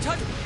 たる。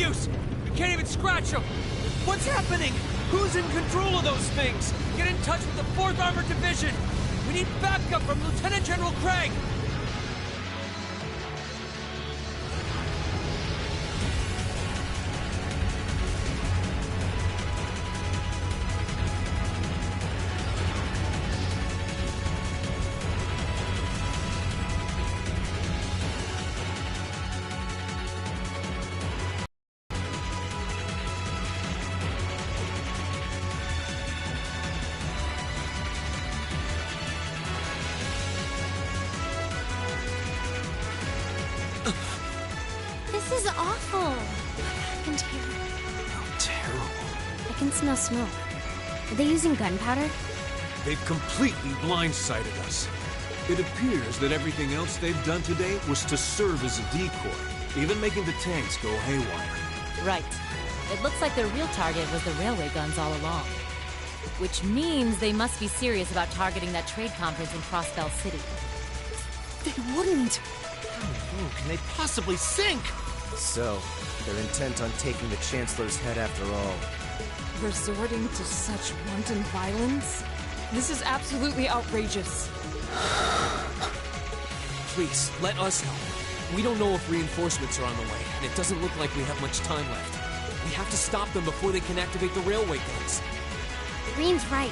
use! We can't even scratch them! What's happening? Who's in control of those things? Get in touch with the 4th Armored Division! We need backup from Lieutenant General Craig! This is awful. I can hear it. How terrible. I can smell smoke. Are they using gunpowder? They've completely blindsided us. It appears that everything else they've done today was to serve as a decoy, even making the tanks go haywire. Right. It looks like their real target was the railway guns all along. Which means they must be serious about targeting that trade conference in Crossbell City. They wouldn't! How low can they possibly sink? So, they're intent on taking the Chancellor's head after all. Resorting to such wanton violence? This is absolutely outrageous. Please, let us help. We don't know if reinforcements are on the way, and it doesn't look like we have much time left. We have to stop them before they can activate the railway guns. Rean's right.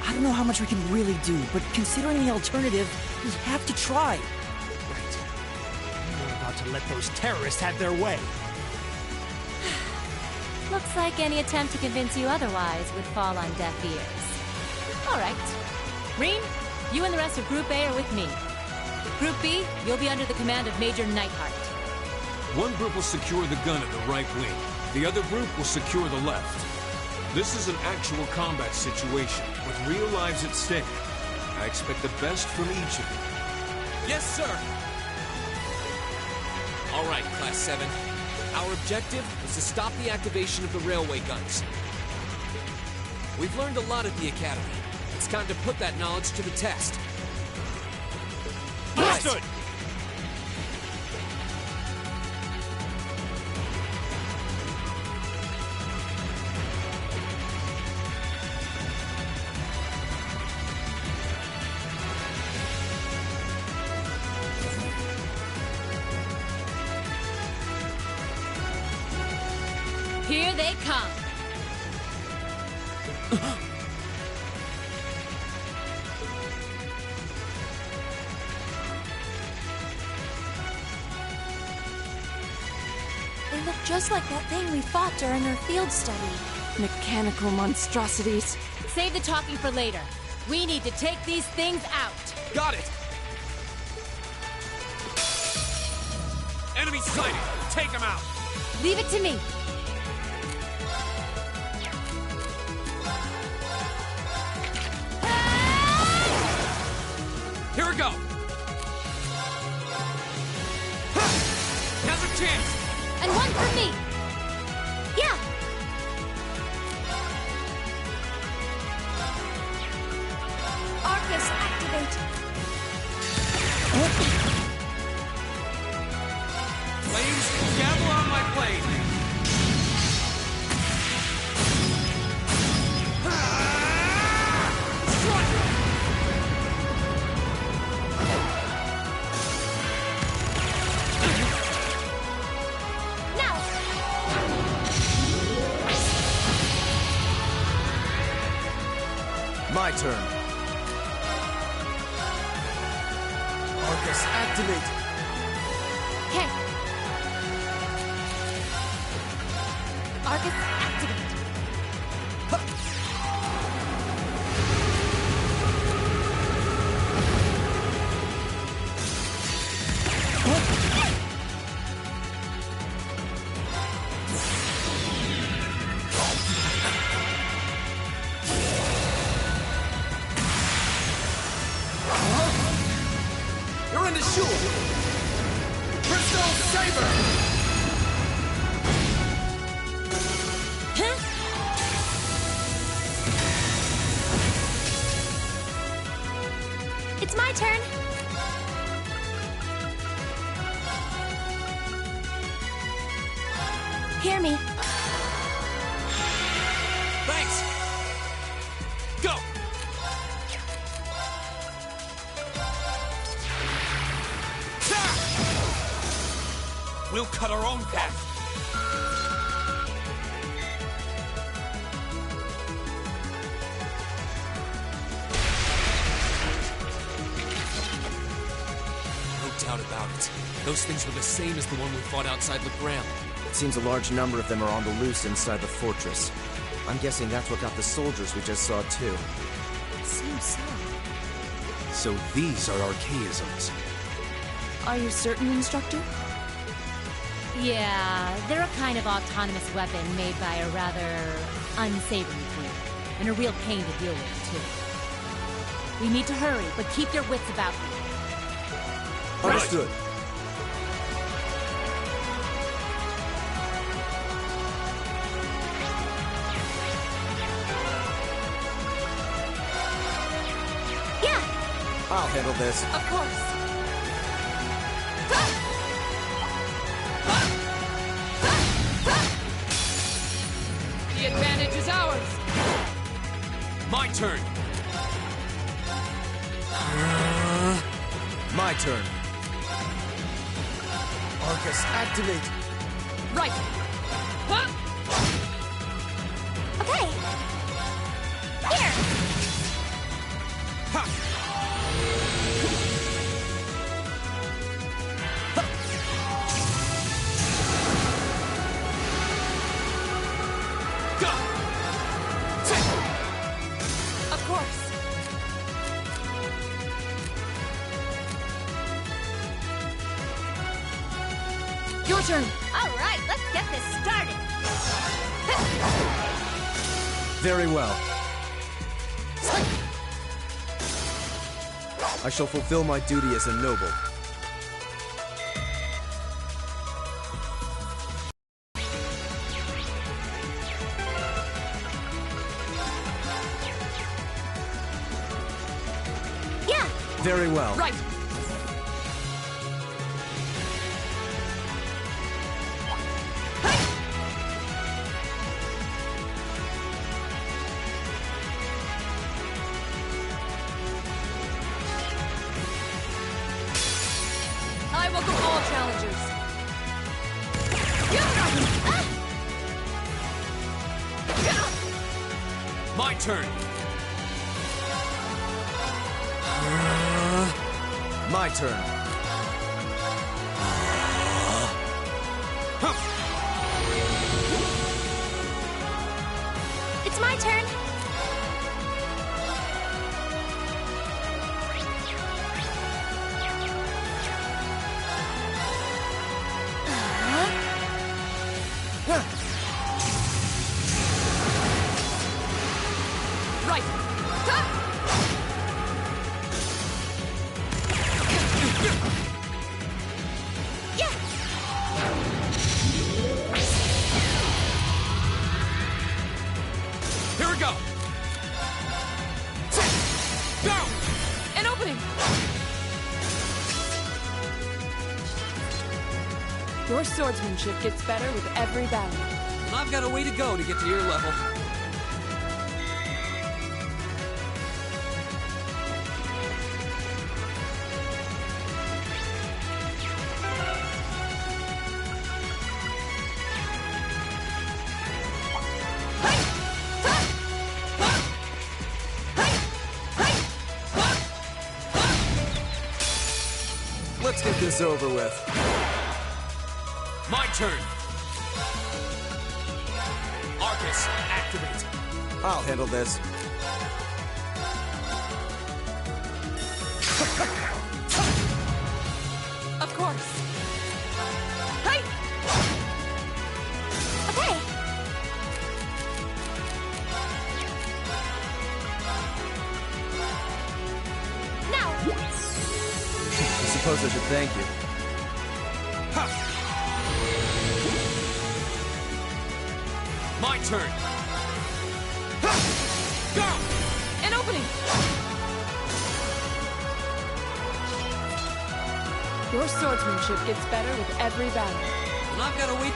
I don't know how much we can really do, but considering the alternative, we have to try. Right. We're about to let those terrorists have their way. Looks like any attempt to convince you otherwise would fall on deaf ears. All right. Rean, you and the rest of Group A are with me. Group B, you'll be under the command of Major Neidhart. One group will secure the gun at the right wing. The other group will secure the left. This is an actual combat situation, with real lives at stake. I expect the best from each of you. Yes, sir! All right, Class 7. Our objective is to stop the activation of the railway guns. We've learned a lot at the Academy. It's time to put that knowledge to the test. Understood! Here they come. They look just like that thing we fought during our field study. Mechanical monstrosities. Save the talking for later. We need to take these things out. Got it! Enemy sighted! Take them out! Leave it to me. Here we go! Ha! Now's our chance! And one for me! Yeah! Arcus, activate! Flames, gather on my blade! My turn. Arcus, activate! Okay. Arcus, activate! You're in the shoe! Crystal Saber! Huh? It's my turn! Here near me. Thanks! Go! We'll cut our own path. No doubt about it. Those things were the same as the one we fought outside Legram. It seems a large number of them are on the loose inside the fortress. I'm guessing that's what got the soldiers we just saw, too. Seems so. So these are archaisms. Are you certain, Instructor? Yeah, they're a kind of autonomous weapon made by a rather unsavory breed. And a real pain to deal with, too. We need to hurry, but keep your wits about you. Understood. Yeah, I'll handle this. Of course. The advantage is ours. My turn! My turn. Arcus, activate. Right. Huh? okay. Here. Go! Of course. Your turn. All right, let's get this started. Very well. I shall fulfill my duty as a noble. Yeah, Very well. Right. I welcome all challengers. My turn! My turn. it's my turn. Right. Yeah, Here we go! Go! An opening. Your swordsmanship gets better with every battle. And I've got a way to go to get to your level. Let's get this over with. My turn! Arcus, activate! I'll handle this. Of course. okay. Now, I suppose I should thank you. My turn! Go! An opening. Your swordsmanship gets better with every battle. And I've got to wait.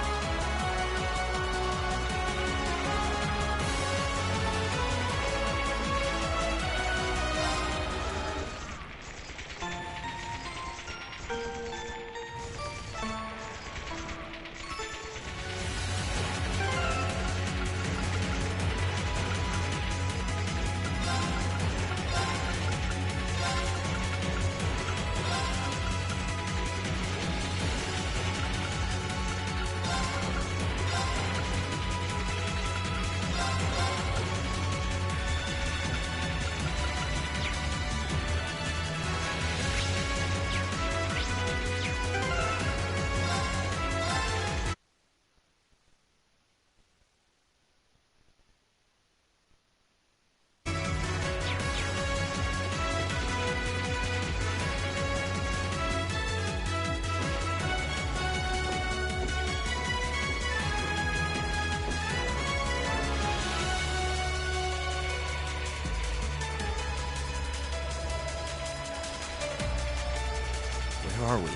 Where are we?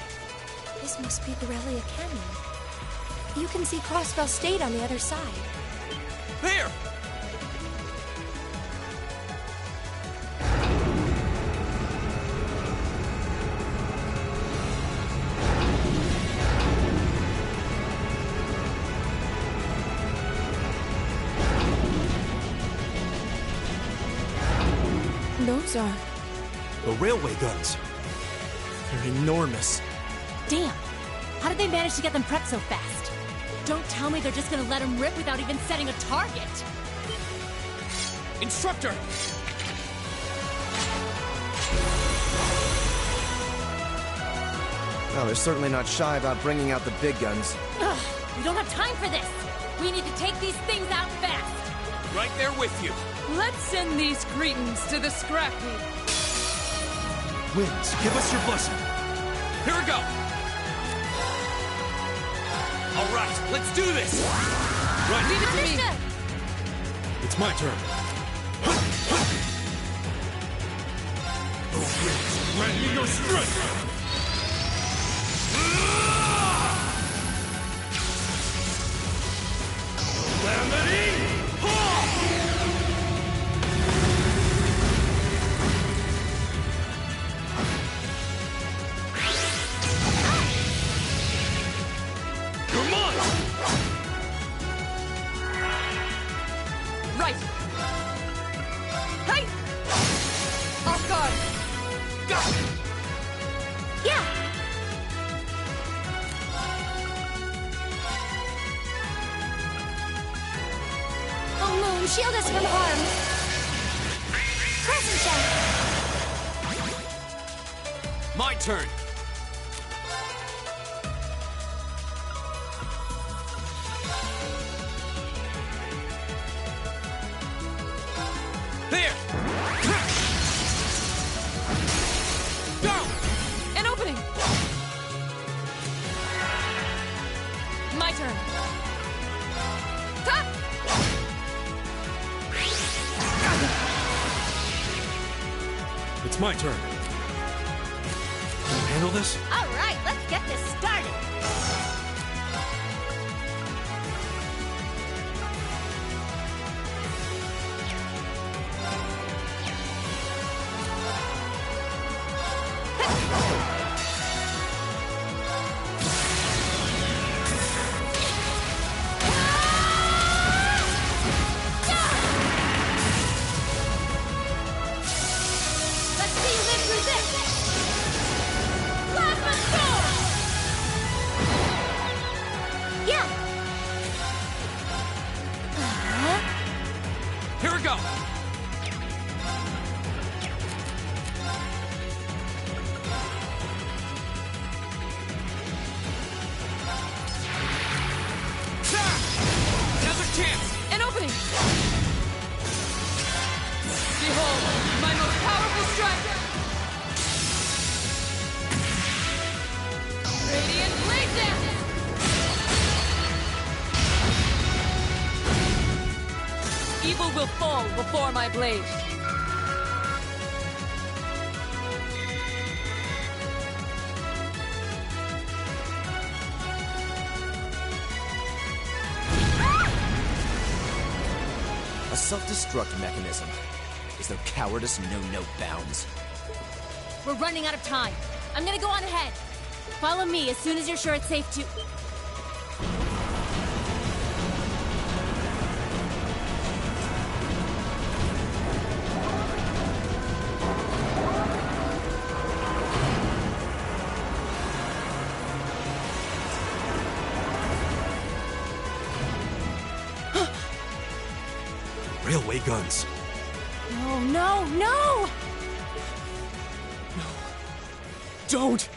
This must be Corellia Canyon. You can see Crossbell State on the other side. There! Those are... The railway guns. They're enormous. Damn! How did they manage to get them prepped so fast? Don't tell me they're just gonna let them rip without even setting a target! Instructor! Well, they're certainly not shy about bringing out the big guns. Ugh! We don't have time for this! We need to take these things out fast! Right there with you. Let's send these cretins to the scrap heap. Winds, give us your blessing. Here we go! All right, let's do this! Right. Leave it to me. It's my turn. Oh, winds, grant me your strength! Right. Hey! Off guard. Yeah! Oh, Moon, shield us from harm. Crescent shot. My turn! There! Go! An opening. My turn. Top! It's my turn. Can you handle this? All right, let's get this started! Let's see you live through this! Plasma Storm! Yeah! Here we go! Another chance! An opening. Behold, my most powerful strike. Radiant blade dance. Evil will fall before my blade. A self-destruct mechanism. Is their cowardice know no bounds? We're running out of time. I'm gonna go on ahead. Follow me as soon as you're sure it's safe to... Railway guns. No, no, no! Don't!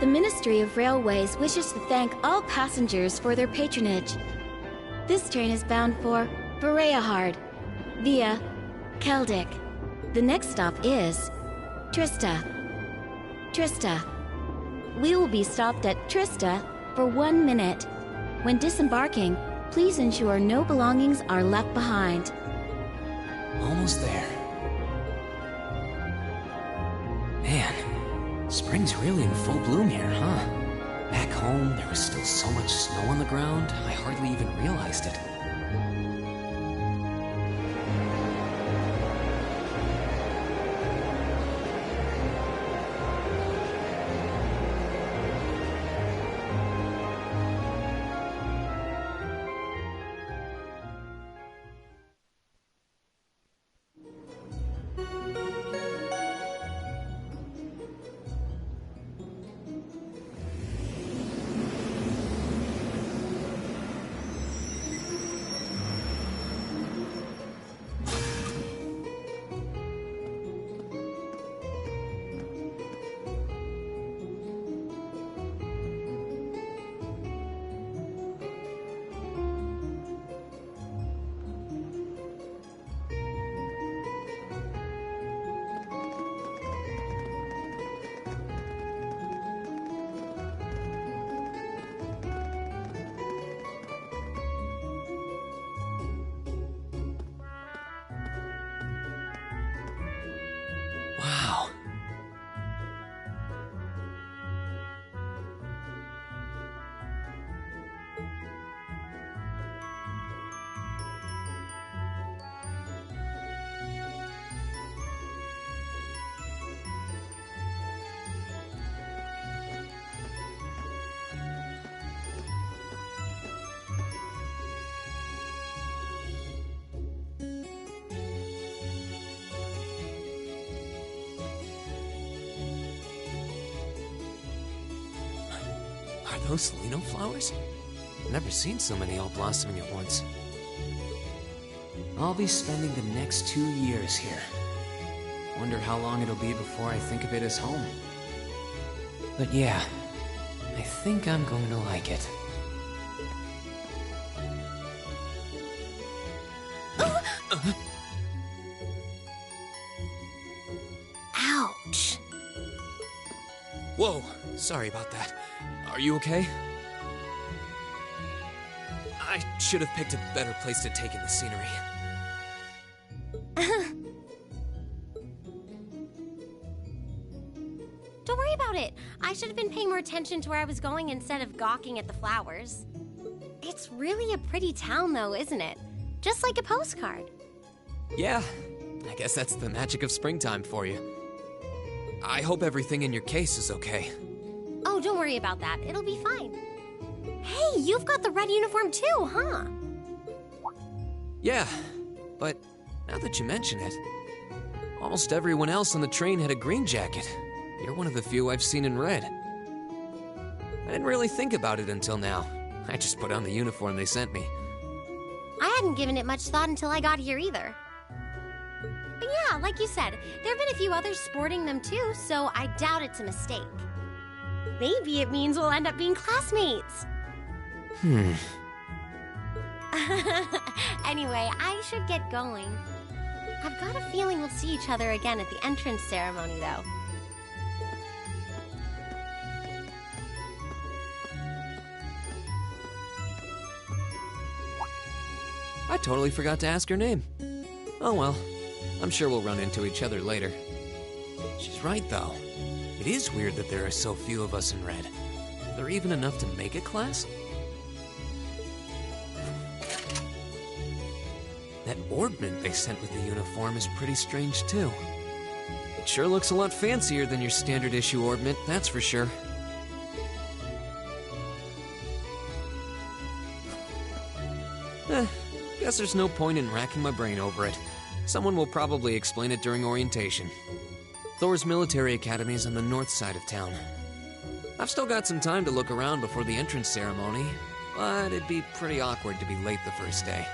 The Ministry of Railways wishes to thank all passengers for their patronage. This train is bound for Bereahard via Keldic. The next stop is Trista. Trista. We will be stopped at Trista for 1 minute. When disembarking, please ensure no belongings are left behind. Almost there. Man, spring's really in full bloom here, huh? Back home, there was still so much snow on the ground, I hardly even realized it. Wow. Are those Lino flowers? I've never seen so many all blossoming at once. I'll be spending the next 2 years here. Wonder how long it'll be before I think of it as home. But yeah, I think I'm going to like it. Ouch. Whoa, sorry about that. Are you okay? I should have picked a better place to take in the scenery. Don't worry about it. I should have been paying more attention to where I was going instead of gawking at the flowers. It's really a pretty town, though, isn't it? Just like a postcard. Yeah, I guess that's the magic of springtime for you. I hope everything in your case is okay. Oh, don't worry about that. It'll be fine. Hey, you've got the red uniform too, huh? Yeah, but now that you mention it, almost everyone else on the train had a green jacket. You're one of the few I've seen in red. I didn't really think about it until now. I just put on the uniform they sent me. I hadn't given it much thought until I got here either. But yeah, like you said, there have been a few others sporting them too, so I doubt it's a mistake. Maybe it means we'll end up being classmates. Anyway, I should get going. I've got a feeling we'll see each other again at the entrance ceremony, though. I totally forgot to ask her name. Oh well, I'm sure we'll run into each other later. She's right, though. It is weird that there are so few of us in red. Are there even enough to make a class? That orbment they sent with the uniform is pretty strange, too. It sure looks a lot fancier than your standard issue orbment, that's for sure. Guess there's no point in racking my brain over it. Someone will probably explain it during orientation. Thors Military Academy is on the north side of town. I've still got some time to look around before the entrance ceremony, but it'd be pretty awkward to be late the first day.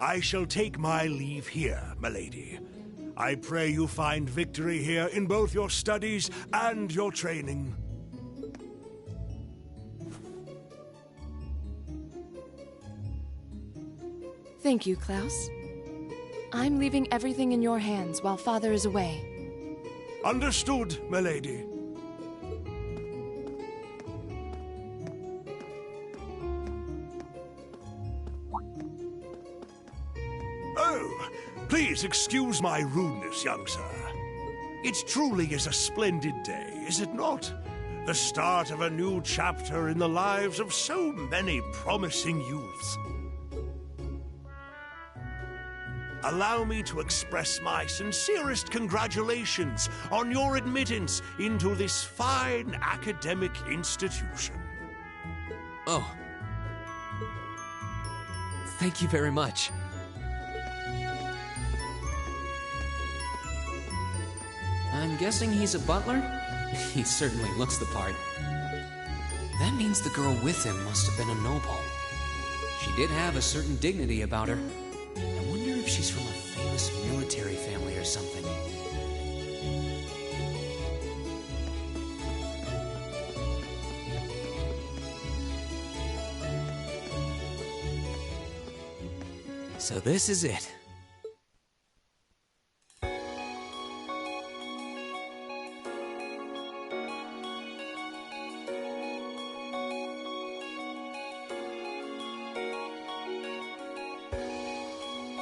I shall take my leave here, milady. I pray you find victory here in both your studies and your training. Thank you, Klaus. I'm leaving everything in your hands while Father is away. Understood, milady. Oh, please excuse my rudeness, young sir. It truly is a splendid day, is it not? The start of a new chapter in the lives of so many promising youths. Allow me to express my sincerest congratulations on your admittance into this fine academic institution. Oh. Thank you very much. I'm guessing he's a butler? He certainly looks the part. That means the girl with him must have been a noble. She did have a certain dignity about her. I wonder if she's from a famous military family or something. So this is it.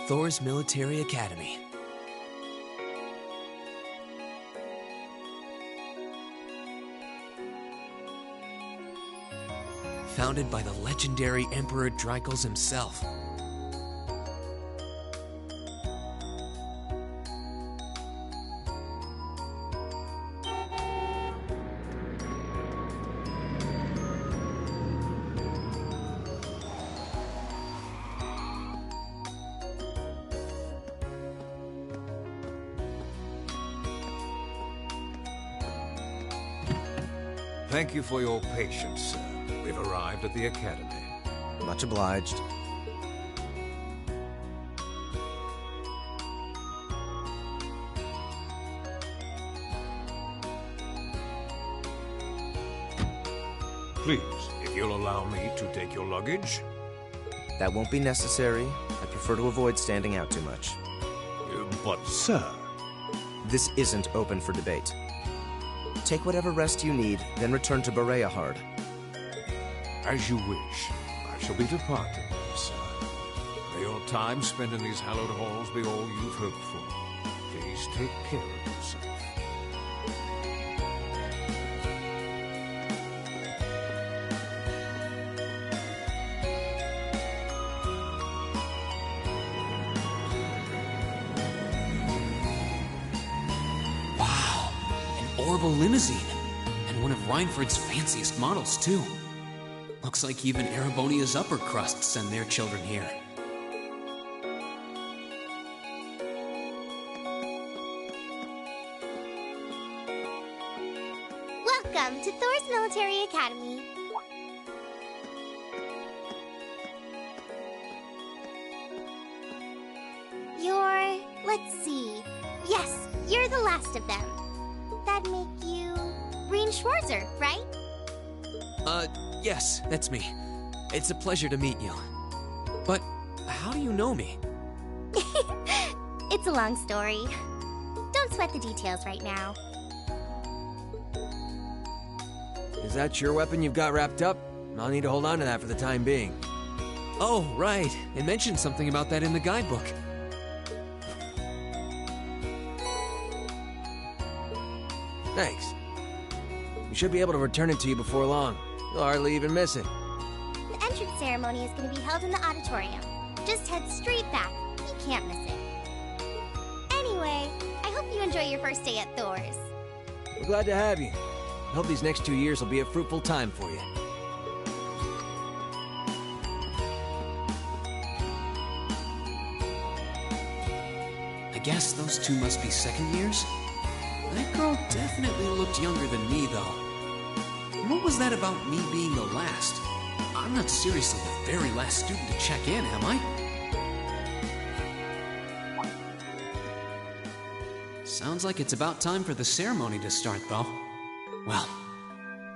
Thors Military Academy. Founded by the legendary Emperor Dreichels himself. Thank you for your patience, sir. We've arrived at the Academy. Much obliged. Please, if you'll allow me to take your luggage. That won't be necessary. I prefer to avoid standing out too much. But, sir... This isn't open for debate. Take whatever rest you need, then return to Bereahard. As you wish. I shall be departing, sir. May your time spent in these hallowed halls be all you've hoped for. Please take care of yourself. Orbital limousine, and one of Reinford's fanciest models, too. Looks like even Erebonia's upper crust send their children here. Welcome to Thors Military Academy. Let's see. Yes, you're the last of them. That'd make you Rean Schwarzer, right? Yes, that's me. It's a pleasure to meet you. But how do you know me? It's a long story. Don't sweat the details right now. Is that your weapon you've got wrapped up? I'll need to hold on to that for the time being. Oh, right. It mentioned something about that in the guidebook. Thanks. We should be able to return it to you before long. You'll hardly even miss it. The entrance ceremony is going to be held in the auditorium. Just head straight back. You can't miss it. Anyway, I hope you enjoy your first day at Thors. We're glad to have you. I hope these next 2 years will be a fruitful time for you. I guess those two must be second years? That girl definitely looked younger than me, though. What was that about me being the last? I'm not seriously the very last student to check in, am I? Sounds like it's about time for the ceremony to start, though. Well,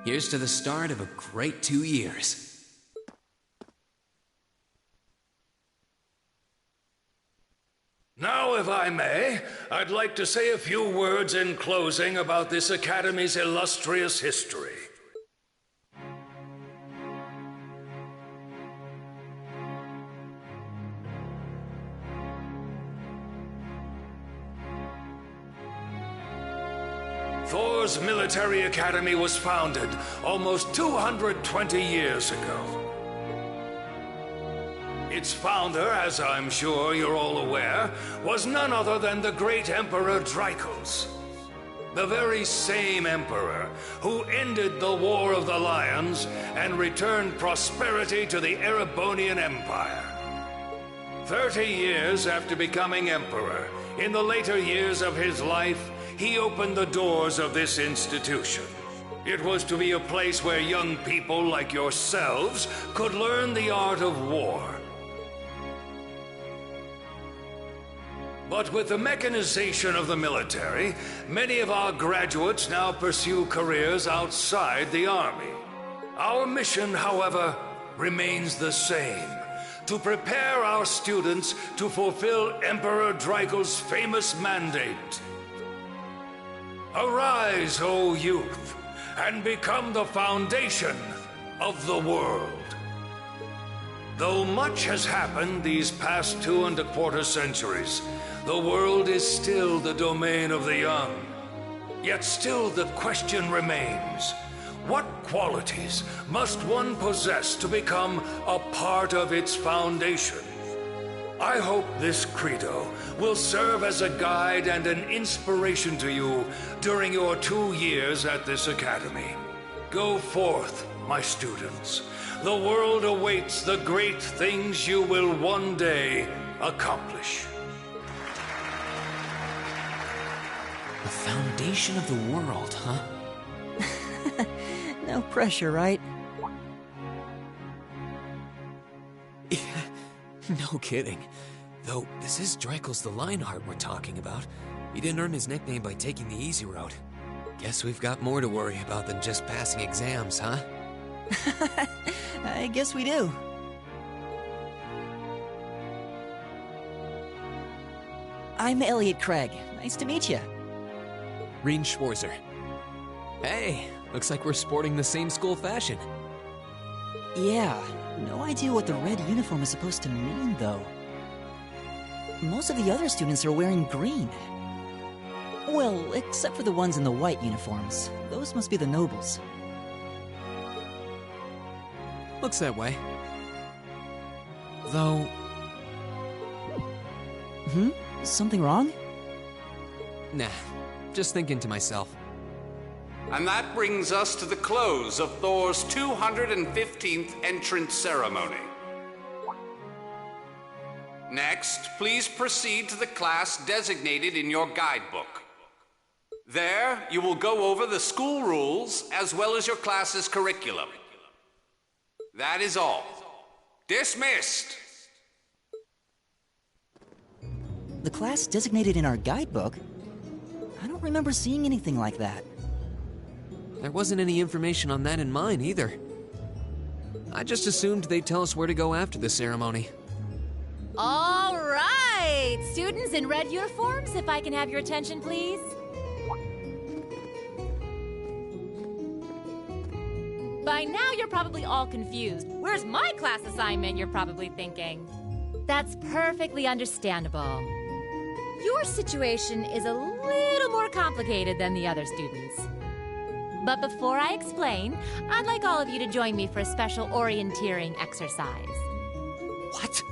here's to the start of a great 2 years. Now, if I may, I'd like to say a few words in closing about this Academy's illustrious history. Thors Military Academy was founded almost 220 years ago. Its founder, as I'm sure you're all aware, was none other than the great Emperor Drykos. The very same emperor who ended the War of the Lions and returned prosperity to the Erebonian Empire. 30 years after becoming emperor, in the later years of his life, he opened the doors of this institution. It was to be a place where young people like yourselves could learn the art of war. But with the mechanization of the military, many of our graduates now pursue careers outside the Army. Our mission, however, remains the same: to prepare our students to fulfill Emperor Drykos' famous mandate. Arise, O youth, and become the foundation of the world. Though much has happened these past 2¼ centuries, the world is still the domain of the young. Yet still the question remains: what qualities must one possess to become a part of its foundation? I hope this credo will serve as a guide and an inspiration to you during your 2 years at this academy. Go forth, my students. The world awaits the great things you will one day accomplish. The foundation of the world, huh? No pressure, right? No kidding. Though, this is Drykos the Lionheart we're talking about. He didn't earn his nickname by taking the easy route. Guess we've got more to worry about than just passing exams, huh? I guess we do. I'm Elliot Craig. Nice to meet you. Rean Schwarzer. Hey, looks like we're sporting the same school fashion. Yeah, no idea what the red uniform is supposed to mean, though. Most of the other students are wearing green. Well, except for the ones in the white uniforms. Those must be the nobles. Looks that way. Though... Something wrong? Nah, just thinking to myself. And that brings us to the close of Thors' 215th entrance ceremony. Next, please proceed to the class designated in your guidebook. There, you will go over the school rules as well as your class's curriculum. That is all. Dismissed! The class designated in our guidebook? I don't remember seeing anything like that. There wasn't any information on that in mine, either. I just assumed they'd tell us where to go after the ceremony. All right! Students in red uniforms, if I can have your attention, please. By now, you're probably all confused. Where's my class assignment, you're probably thinking. That's perfectly understandable. Your situation is a little more complicated than the other students. But before I explain, I'd like all of you to join me for a special orienteering exercise. What?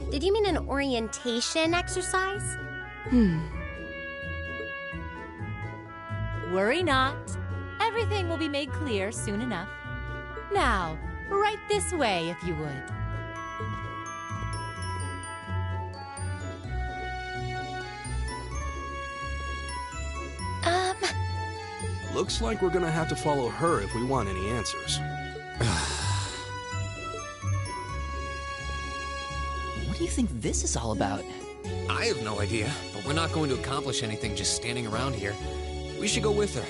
Did you mean an orientation exercise? Worry not. Everything will be made clear soon enough. Now, right this way, if you would. Looks like we're gonna have to follow her if we want any answers. What do you think this is all about? I have no idea, but we're not going to accomplish anything just standing around here. We should go with her.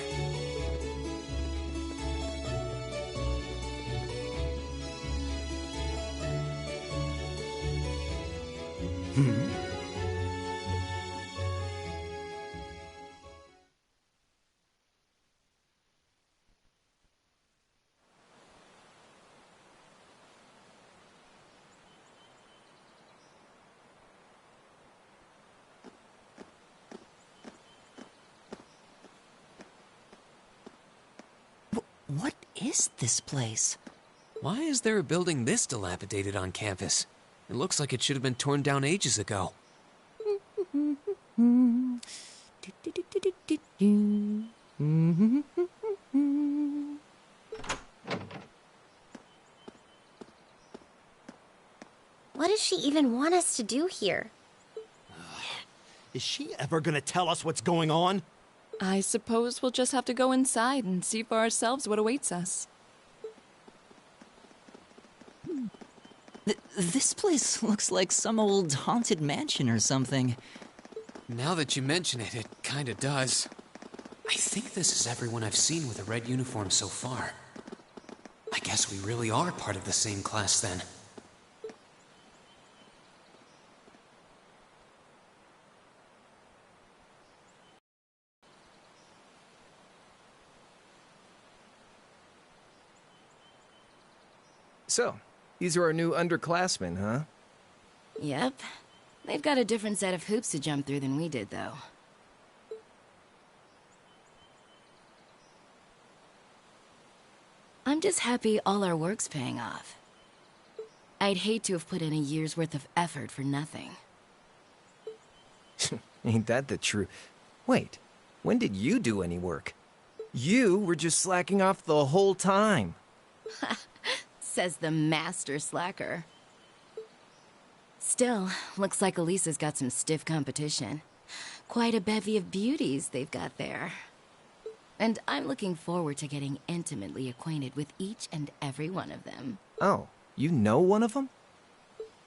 What is this place? Why is there a building this dilapidated on campus? It looks like it should have been torn down ages ago. What does she even want us to do here? Is she ever gonna tell us what's going on? I suppose we'll just have to go inside and see for ourselves what awaits us. This place looks like some old haunted mansion or something. Now that you mention it, it kinda does. I think this is everyone I've seen with a red uniform so far. I guess we really are part of the same class then. So, these are our new underclassmen, huh? Yep. They've got a different set of hoops to jump through than we did, though. I'm just happy all our work's paying off. I'd hate to have put in a year's worth of effort for nothing. Ain't that the truth? Wait, when did you do any work? You were just slacking off the whole time. Says the master slacker. Still, looks like Elisa's got some stiff competition. Quite a bevy of beauties they've got there. And I'm looking forward to getting intimately acquainted with each and every one of them. Oh, you know one of them?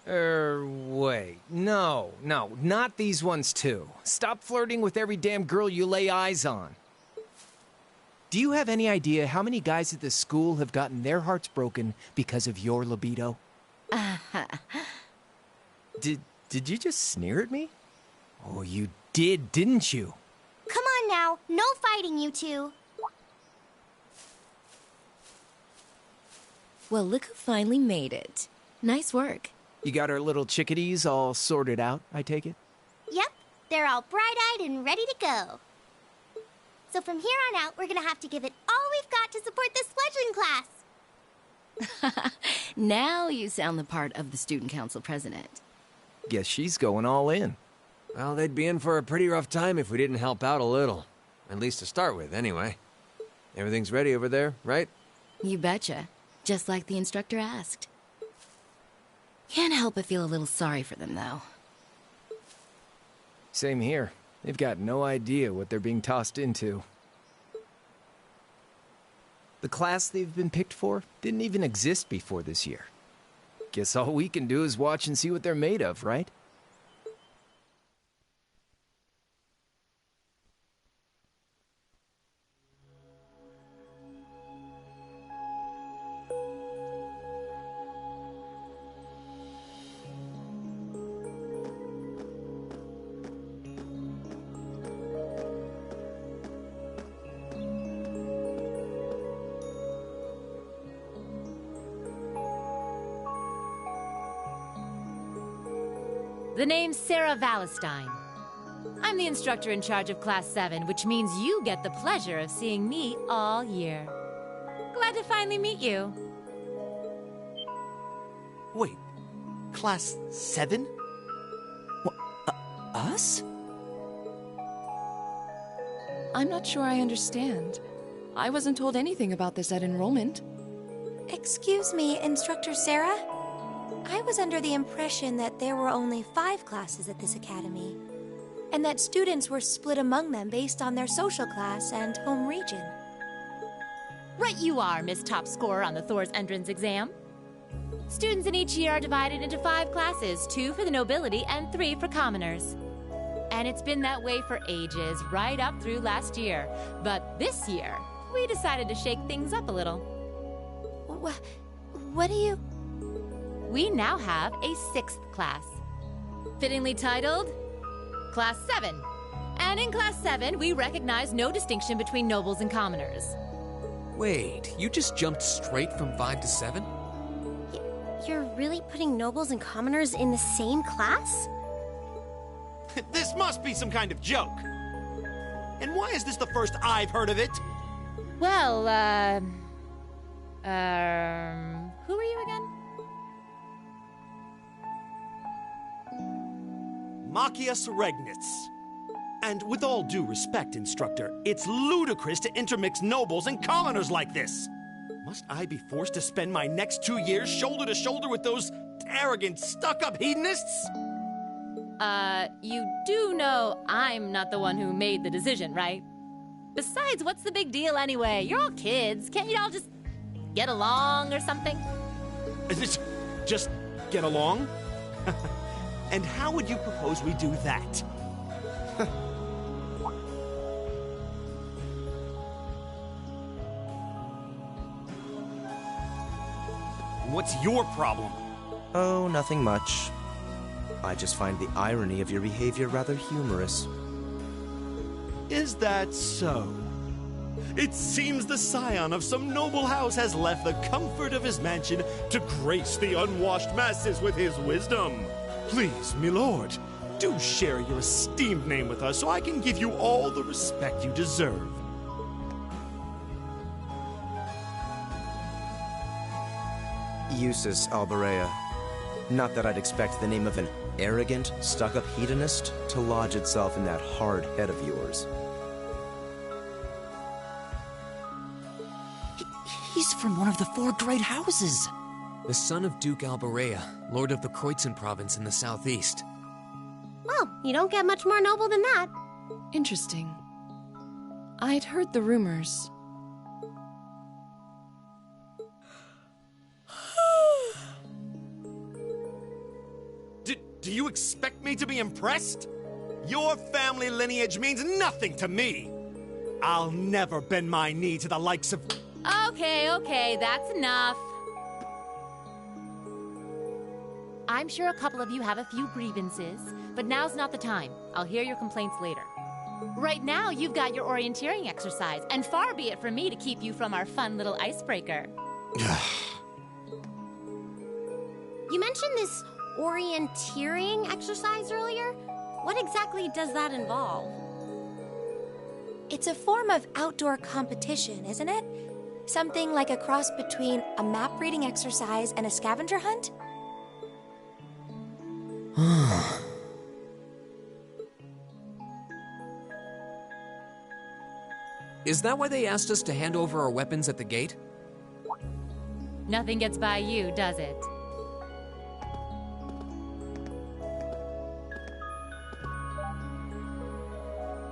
Wait. No, not these ones too. Stop flirting with every damn girl you lay eyes on. Do you have any idea how many guys at this school have gotten their hearts broken because of your libido? Did you just sneer at me? Oh, you did, didn't you? Come on now, no fighting, you two. Well, look who finally made it. Nice work. You got our little chickadees all sorted out, I take it? Yep, they're all bright-eyed and ready to go. So from here on out, we're gonna have to give it all we've got to support this fledgling class. Now you sound the part of the student council president. Guess she's going all in. Well, they'd be in for a pretty rough time if we didn't help out a little. At least to start with, anyway. Everything's ready over there, right? You betcha. Just like the instructor asked. Can't help but feel a little sorry for them, though. Same here. They've got no idea what they're being tossed into. The class they've been picked for didn't even exist before this year. Guess all we can do is watch and see what they're made of, right? The name's Sarah Valestine. I'm the instructor in charge of Class 7, which means you get the pleasure of seeing me all year. Glad to finally meet you. Wait, Class 7? Us? I'm not sure I understand. I wasn't told anything about this at enrollment. Excuse me, Instructor Sarah? I was under the impression that there were only 5 classes at this academy, and that students were split among them based on their social class and home region. Right you are, Miss Top Scorer on the Thors entrance exam. Students in each year are divided into 5 classes, 2 for the nobility and 3 for commoners. And it's been that way for ages, right up through last year. But this year, we decided to shake things up a little. What do you... We now have a 6th class. Fittingly titled, Class 7. And in Class 7, we recognize no distinction between nobles and commoners. Wait, you just jumped straight from 5 to 7? You're really putting nobles and commoners in the same class? This must be some kind of joke. And why is this the first I've heard of it? Well, who are you again? Machias Regnitz. And with all due respect, Instructor, it's ludicrous to intermix nobles and commoners like this. Must I be forced to spend my next 2 years shoulder to shoulder with those arrogant, stuck-up hedonists? You do know I'm not the one who made the decision, right? Besides, what's the big deal anyway? You're all kids. Can't you all just get along or something? Just get along? And how would you propose we do that? What's your problem? Oh, nothing much. I just find the irony of your behavior rather humorous. Is that so? It seems the scion of some noble house has left the comfort of his mansion to grace the unwashed masses with his wisdom. Please, milord, do share your esteemed name with us so I can give you all the respect you deserve. Usus Alberea. Not that I'd expect the name of an arrogant, stuck-up hedonist to lodge itself in that hard head of yours. He's from one of the 4 great houses. The son of Duke Alberea, lord of the Kreutzen province in the southeast. Well, you don't get much more noble than that. Interesting. I'd heard the rumors. Do you expect me to be impressed? Your family lineage means nothing to me. I'll never bend my knee to the likes of... Okay, that's enough. I'm sure a couple of you have a few grievances, but now's not the time. I'll hear your complaints later. Right now, you've got your orienteering exercise, and far be it from me to keep you from our fun little icebreaker. You mentioned this orienteering exercise earlier? What exactly does that involve? It's a form of outdoor competition, isn't it? Something like a cross between a map-reading exercise and a scavenger hunt? Is that why they asked us to hand over our weapons at the gate? Nothing gets by you, does it?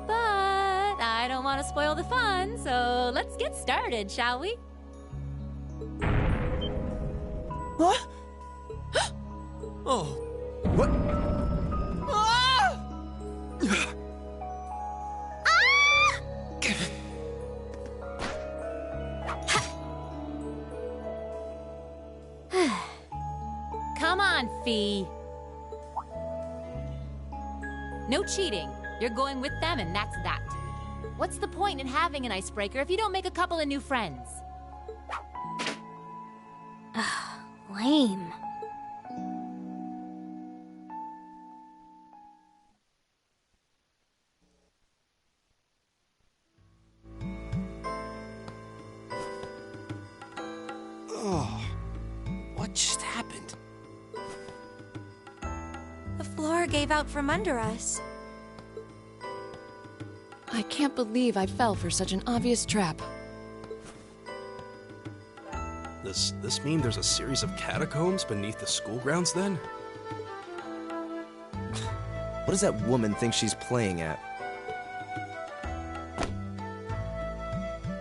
But I don't want to spoil the fun, so let's get started, shall we? What? Oh. What? Come on, Fee. No cheating. You're going with them, and that's that. What's the point in having an icebreaker if you don't make a couple of new friends? Lame. Oh, what just happened? The floor gave out from under us. I can't believe I fell for such an obvious trap. Does this mean there's a series of catacombs beneath the school grounds then? What does that woman think she's playing at?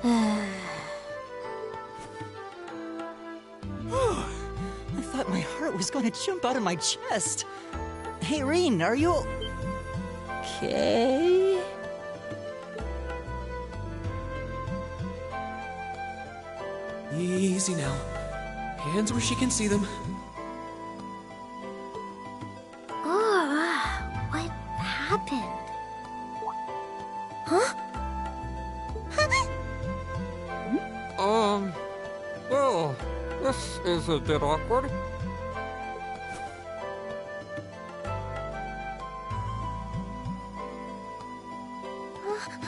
I thought my heart was going to jump out of my chest. Hey, Rean, are you Okay. Easy now. Hands where she can see them. Oh, what happened? Huh? Well, this is a bit awkward.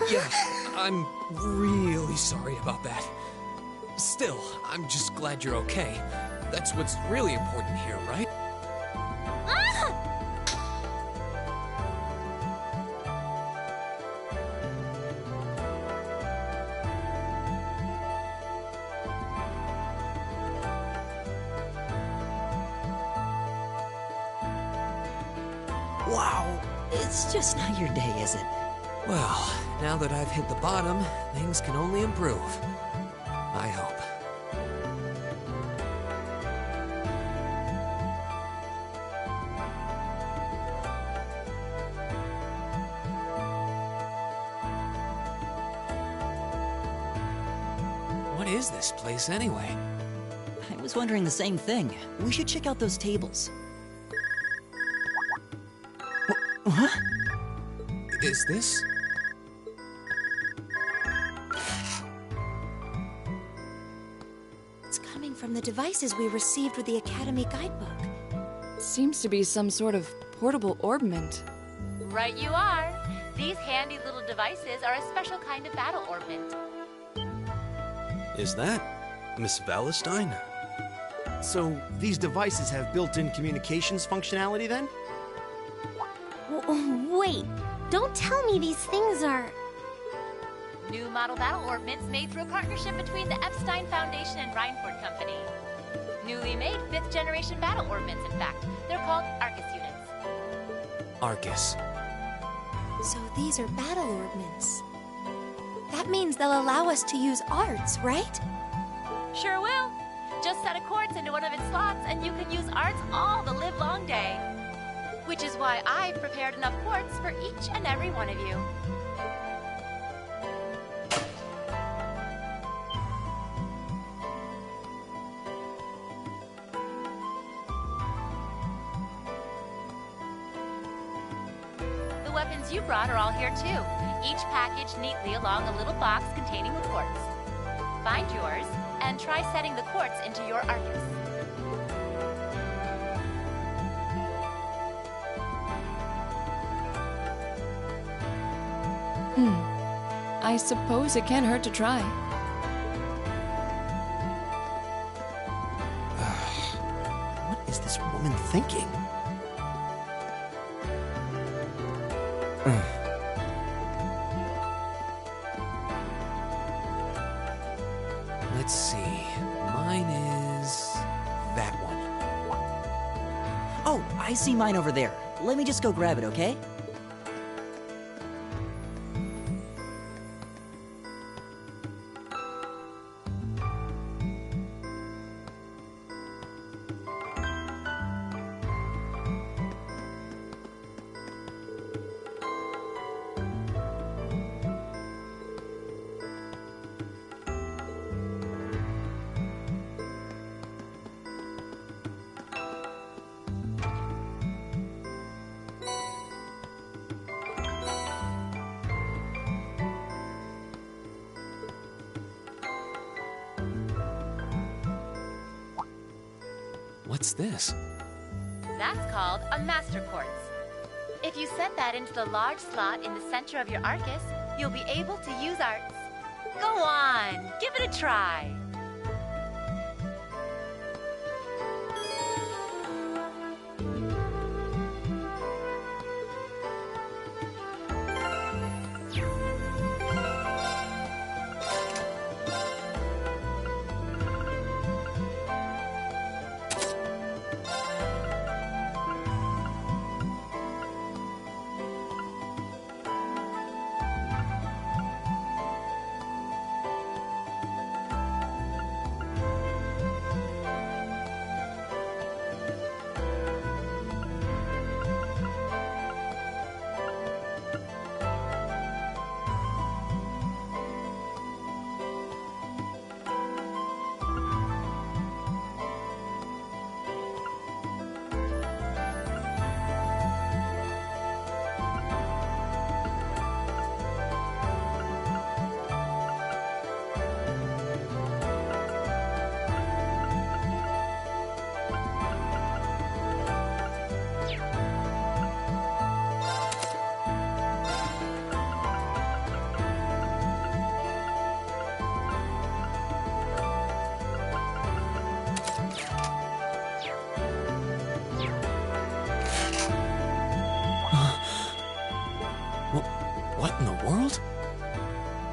Yeah, I'm really sorry about that. Still, I'm just glad you're okay. That's what's really important here, right? Wow, it's just not your day, is it? Well, now that I've hit the bottom, things can only improve. I hope. What is this place anyway? I was wondering the same thing. We should check out those tables. What? Is this? It's coming from the devices we received with the Academy guidebook. Seems to be some sort of portable orbment. Right you are. These handy little devices are a special kind of battle orbment. Is that Miss Valestine? So, these devices have built-in communications functionality then? Wait, don't tell me these things are... New model battle orbments made through a partnership between the Epstein Foundation and Reinford Company. Newly made 5th generation battle orbments, in fact. They're called Arcus units. Arcus. So these are battle orbments. That means they'll allow us to use arts, right? Sure will. Just set a quartz into one of its slots and you can use arts all the livelong day. Which is why I've prepared enough quartz for each and every one of you. The weapons you brought are all here too, each packaged neatly along a little box containing the quartz. Find yours, and try setting the quartz into your Arcus. I suppose it can't hurt to try. What is this woman thinking? Let's see. Mine is that one. Oh, I see mine over there. Let me just go grab it, okay? What's this? That's called a Master Quartz. If you set that into the large slot in the center of your Arcus, you'll be able to use arts. Go on, give it a try.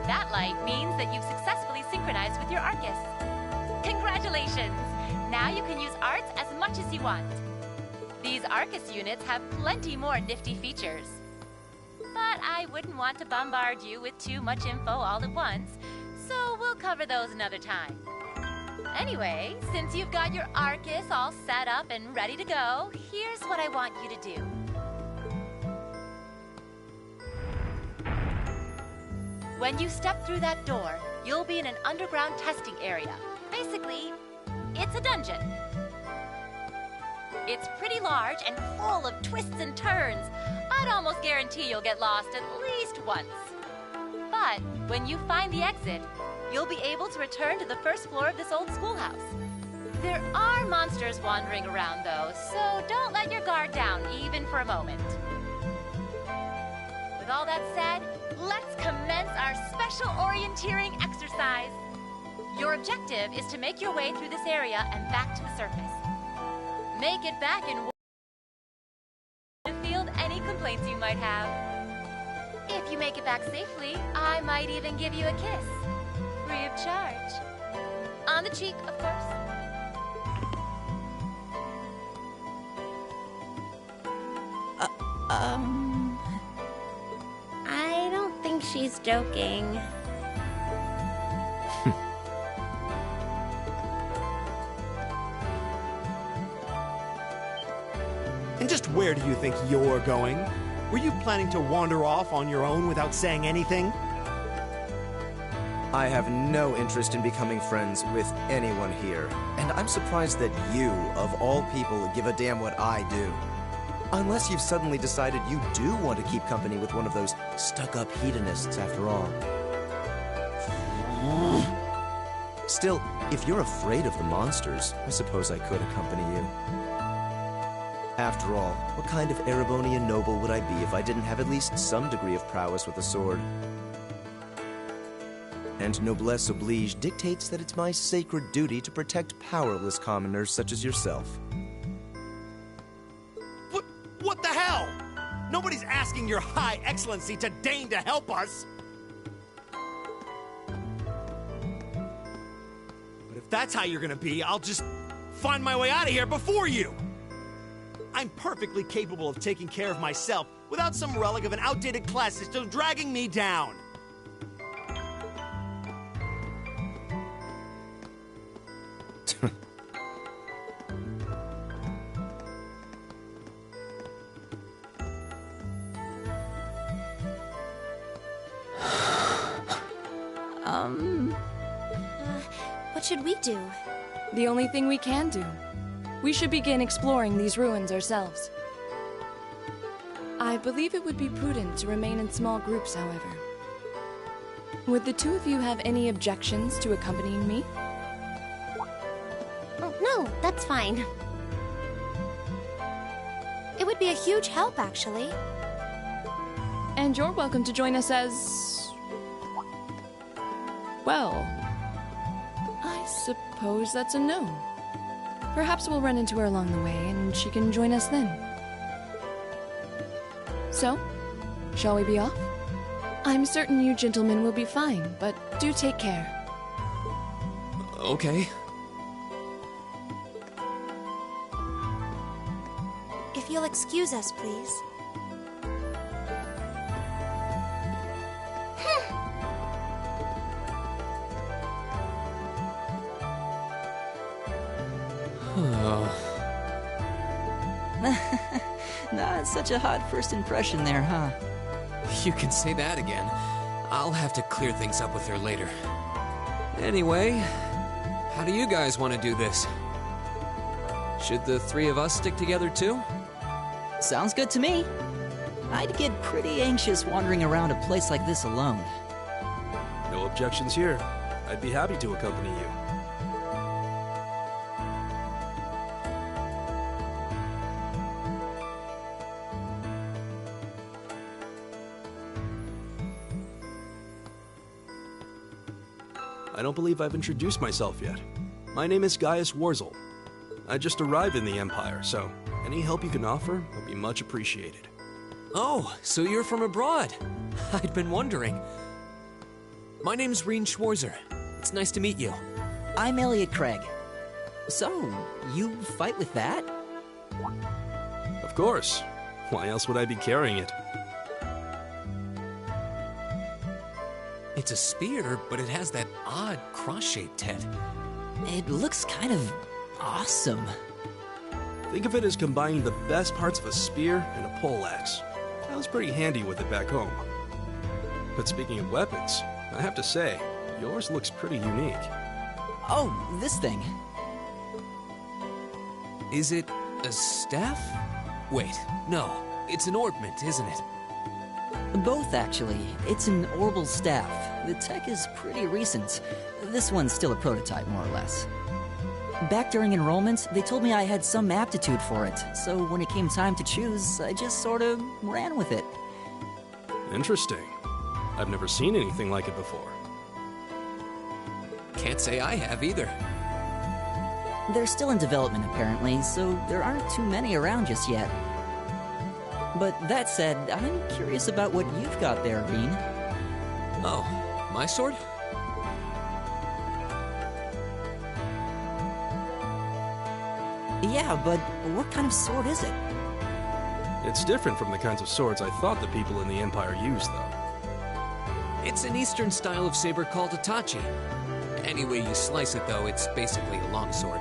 That light means that you've successfully synchronized with your Arcus. Congratulations! Now you can use arts as much as you want. These Arcus units have plenty more nifty features. But I wouldn't want to bombard you with too much info all at once, so we'll cover those another time. Anyway, since you've got your Arcus all set up and ready to go, here's what I want you to do. When you step through that door, you'll be in an underground testing area. Basically, it's a dungeon. It's pretty large and full of twists and turns. I'd almost guarantee you'll get lost at least once. But when you find the exit, you'll be able to return to the first floor of this old schoolhouse. There are monsters wandering around, though, so don't let your guard down, even for a moment. With all that said, let's commence our special orienteering exercise. Your objective is to make your way through this area and back to the surface. Make it back in to field any complaints you might have. If you make it back safely, I might even give you a kiss. Free of charge. On the cheek, of course. I don't think she's joking. And just where do you think you're going? Were you planning to wander off on your own without saying anything? I have no interest in becoming friends with anyone here, and I'm surprised that you, of all people, give a damn what I do. Unless you've suddenly decided you do want to keep company with one of those stuck-up hedonists after all. Still, if you're afraid of the monsters, I suppose I could accompany you. After all, what kind of Erebonian noble would I be if I didn't have at least some degree of prowess with a sword? And noblesse oblige dictates that it's my sacred duty to protect powerless commoners such as yourself. What the hell? Nobody's asking your high excellency to deign to help us! But if that's how you're gonna be, I'll just find my way out of here before you! I'm perfectly capable of taking care of myself without some relic of an outdated class system dragging me down. What should we do? The only thing we can do. We should begin exploring these ruins ourselves. I believe it would be prudent to remain in small groups, however. Would the two of you have any objections to accompanying me? Oh, no, that's fine. It would be a huge help, actually. And you're welcome to join us as... well, I suppose that's a no. Perhaps we'll run into her along the way, and she can join us then. So, shall we be off? I'm certain you gentlemen will be fine, but do take care. Okay. If you'll excuse us, please. Not such a hot first impression there, huh? You can say that again. I'll have to clear things up with her later. Anyway, how do you guys want to do this? Should the three of us stick together too? Sounds good to me. I'd get pretty anxious wandering around a place like this alone. No objections here. I'd be happy to accompany you. I don't believe I've introduced myself yet. My name is Gaius Warzel. I just arrived in the Empire, so any help you can offer would be much appreciated. Oh, so you're from abroad. I'd been wondering. My name's Rean Schwarzer. It's nice to meet you. I'm Elliot Craig. So, you fight with that? Of course. Why else would I be carrying it? It's a spear, but it has that odd cross-shaped head. It looks kind of awesome. Think of it as combining the best parts of a spear and a poleaxe. I was pretty handy with it back home. But speaking of weapons, I have to say, yours looks pretty unique. Oh, this thing. Is it a staff? Wait, no. It's an ornament, isn't it? Both, actually. It's an orbital staff. The tech is pretty recent. This one's still a prototype, more or less. Back during enrollment, they told me I had some aptitude for it, so when it came time to choose, I just sort of ran with it. Interesting. I've never seen anything like it before. Can't say I have either. They're still in development, apparently, so there aren't too many around just yet. But that said, I'm curious about what you've got there, Rean. Oh, my sword? Yeah, but what kind of sword is it? It's different from the kinds of swords I thought the people in the Empire used, though. It's an Eastern style of saber called a tachi. Any way you slice it, though, it's basically a longsword.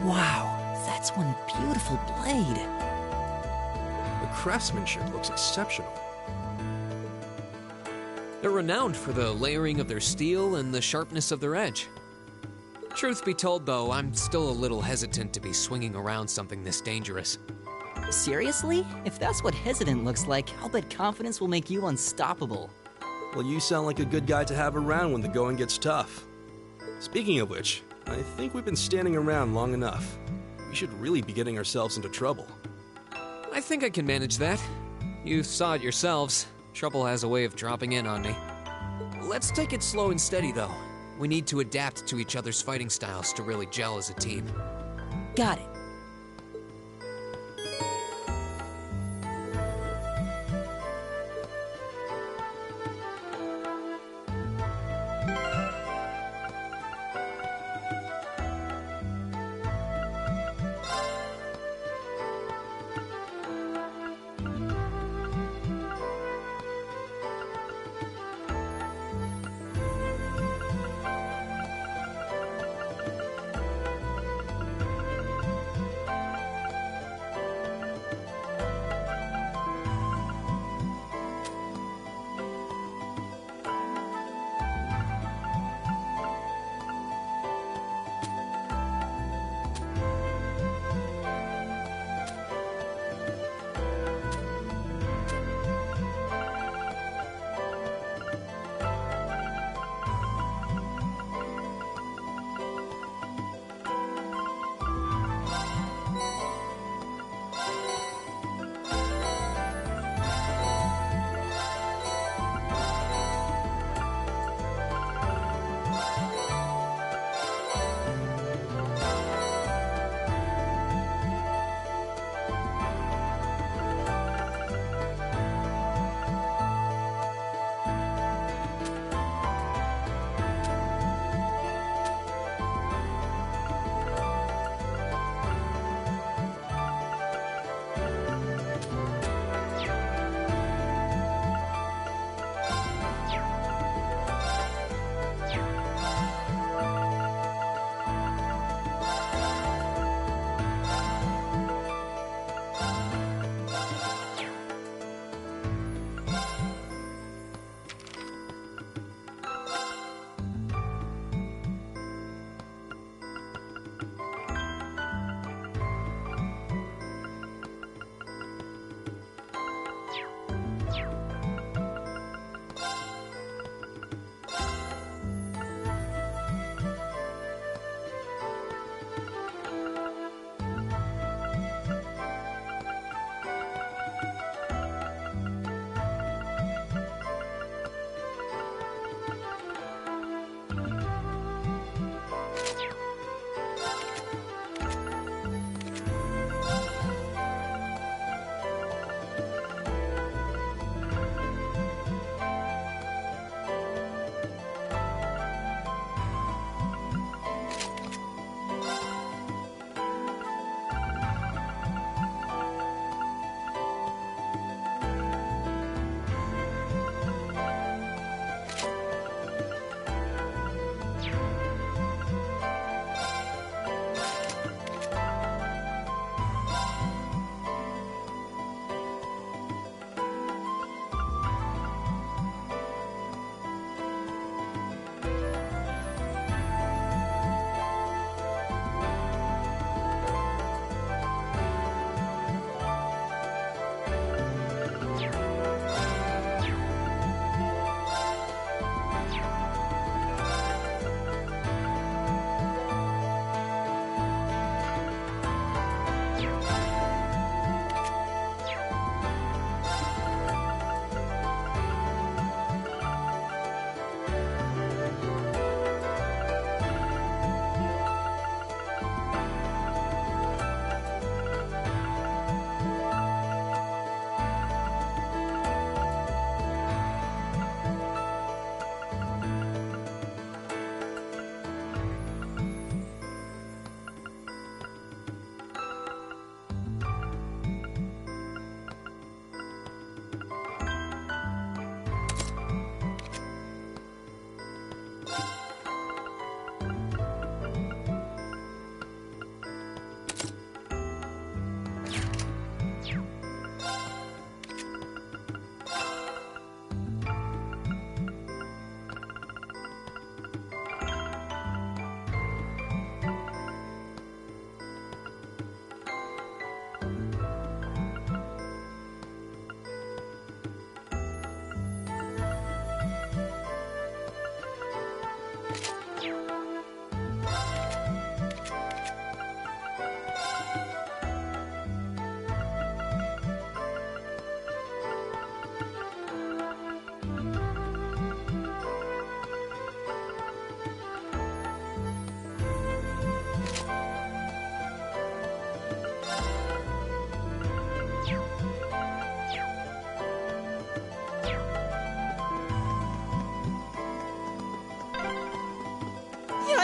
Wow, that's one beautiful blade. The craftsmanship looks exceptional. They're renowned for the layering of their steel and the sharpness of their edge. Truth be told, though, I'm still a little hesitant to be swinging around something this dangerous. Seriously? If that's what hesitant looks like, I'll bet confidence will make you unstoppable. Well, you sound like a good guy to have around when the going gets tough. Speaking of which, I think we've been standing around long enough. We should really be getting ourselves into trouble. I think I can manage that. You saw it yourselves. Trouble has a way of dropping in on me. Let's take it slow and steady, though. We need to adapt to each other's fighting styles to really gel as a team. Got it.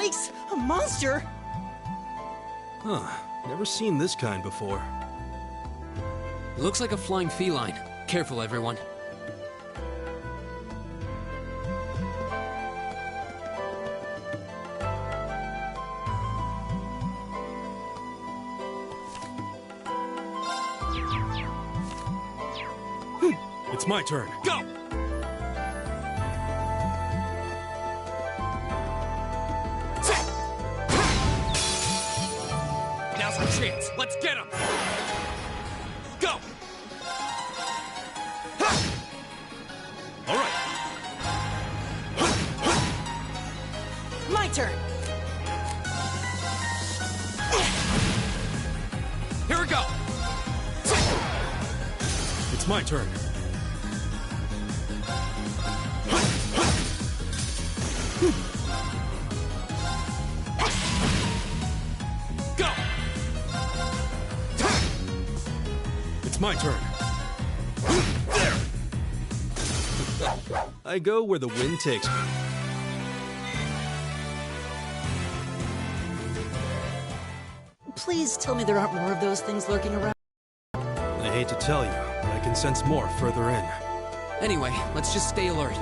Yikes! A monster? Huh. Never seen this kind before. Looks like a flying feline. Careful, everyone. It's my turn. Go! Now's our chance. Let's get him! Go! All right. My turn! Here we go! It's my turn. Go! It's my turn. There! I go where the wind takes me. Please tell me there aren't more of those things lurking around. I hate to tell you, but I can sense more further in. Anyway, let's just stay alert.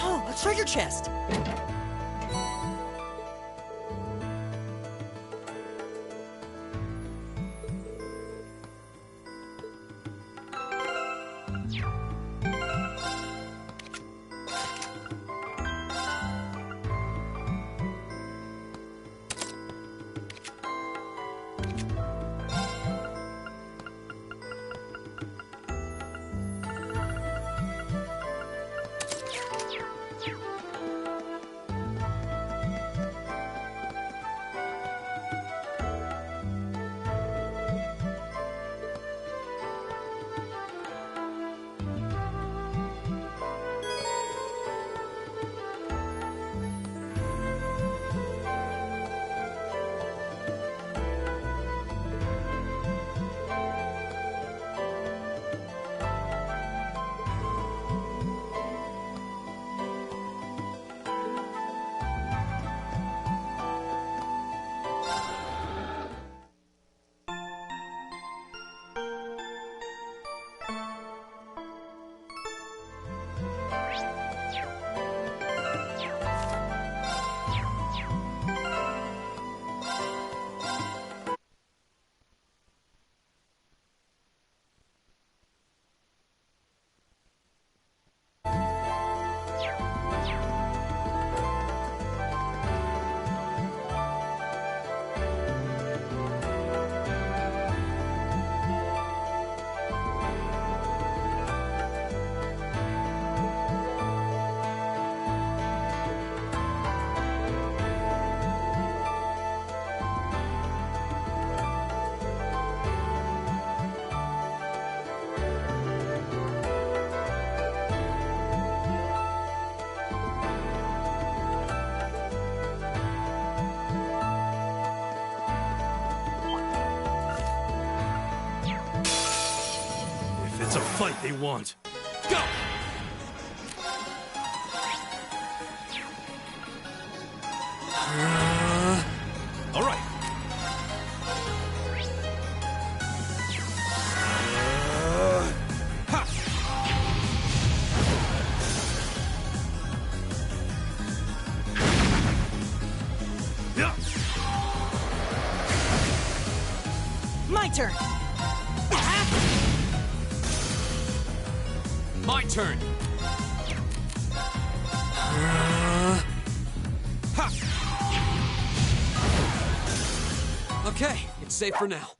Oh, a treasure chest! It's a fight they want. Go! All right. My turn! My turn! Okay, it's safe for now.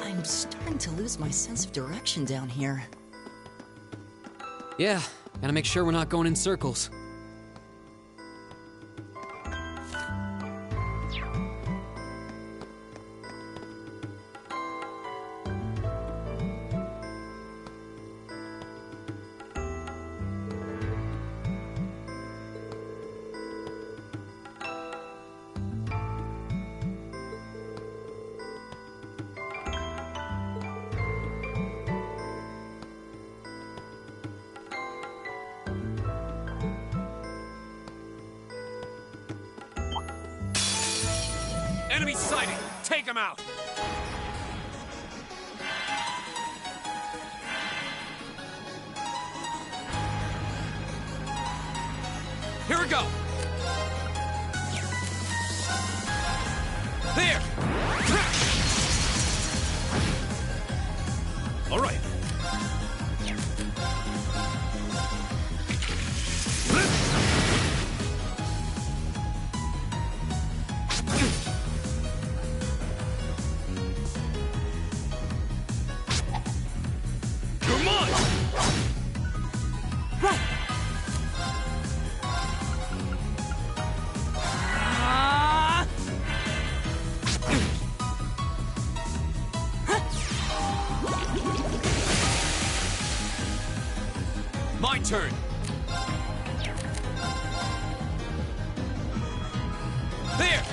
I'm starting to lose my sense of direction down here. Yeah, gotta make sure we're not going in circles. Enemy sighted! Take him out! Here we go! There! All right. Come on! Right! My turn! There!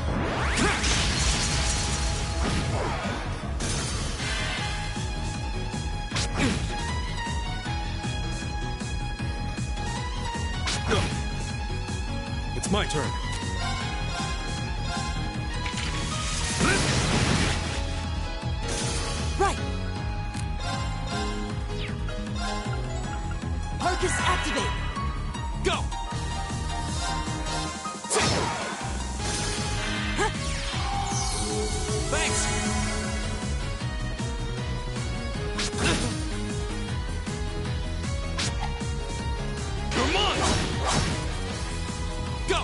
It's my turn. Right! Arcus activate! Go! Thanks! Come on! Go!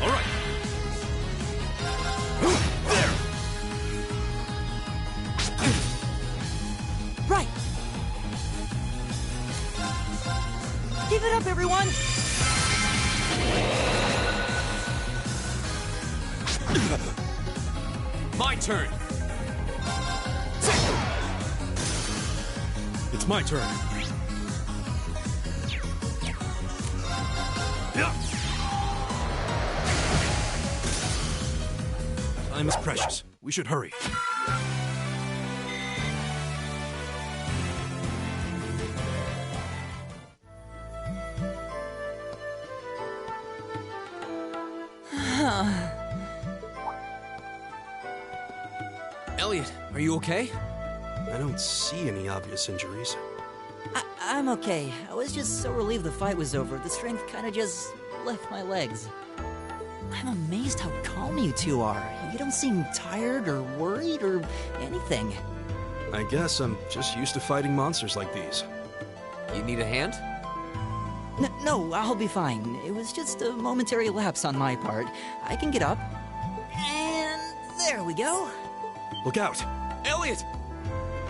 All right. Right! Give it up, everyone! My turn! It's my turn. Time is precious. We should hurry. Elliot, are you okay? I don't see any obvious injuries. I'm okay. I was just so relieved the fight was over. The strength kind of just left my legs. I'm amazed how calm you two are. You don't seem tired or worried or anything. I guess I'm just used to fighting monsters like these. You need a hand? No, I'll be fine. It was just a momentary lapse on my part. I can get up. And there we go. Look out! Elliot!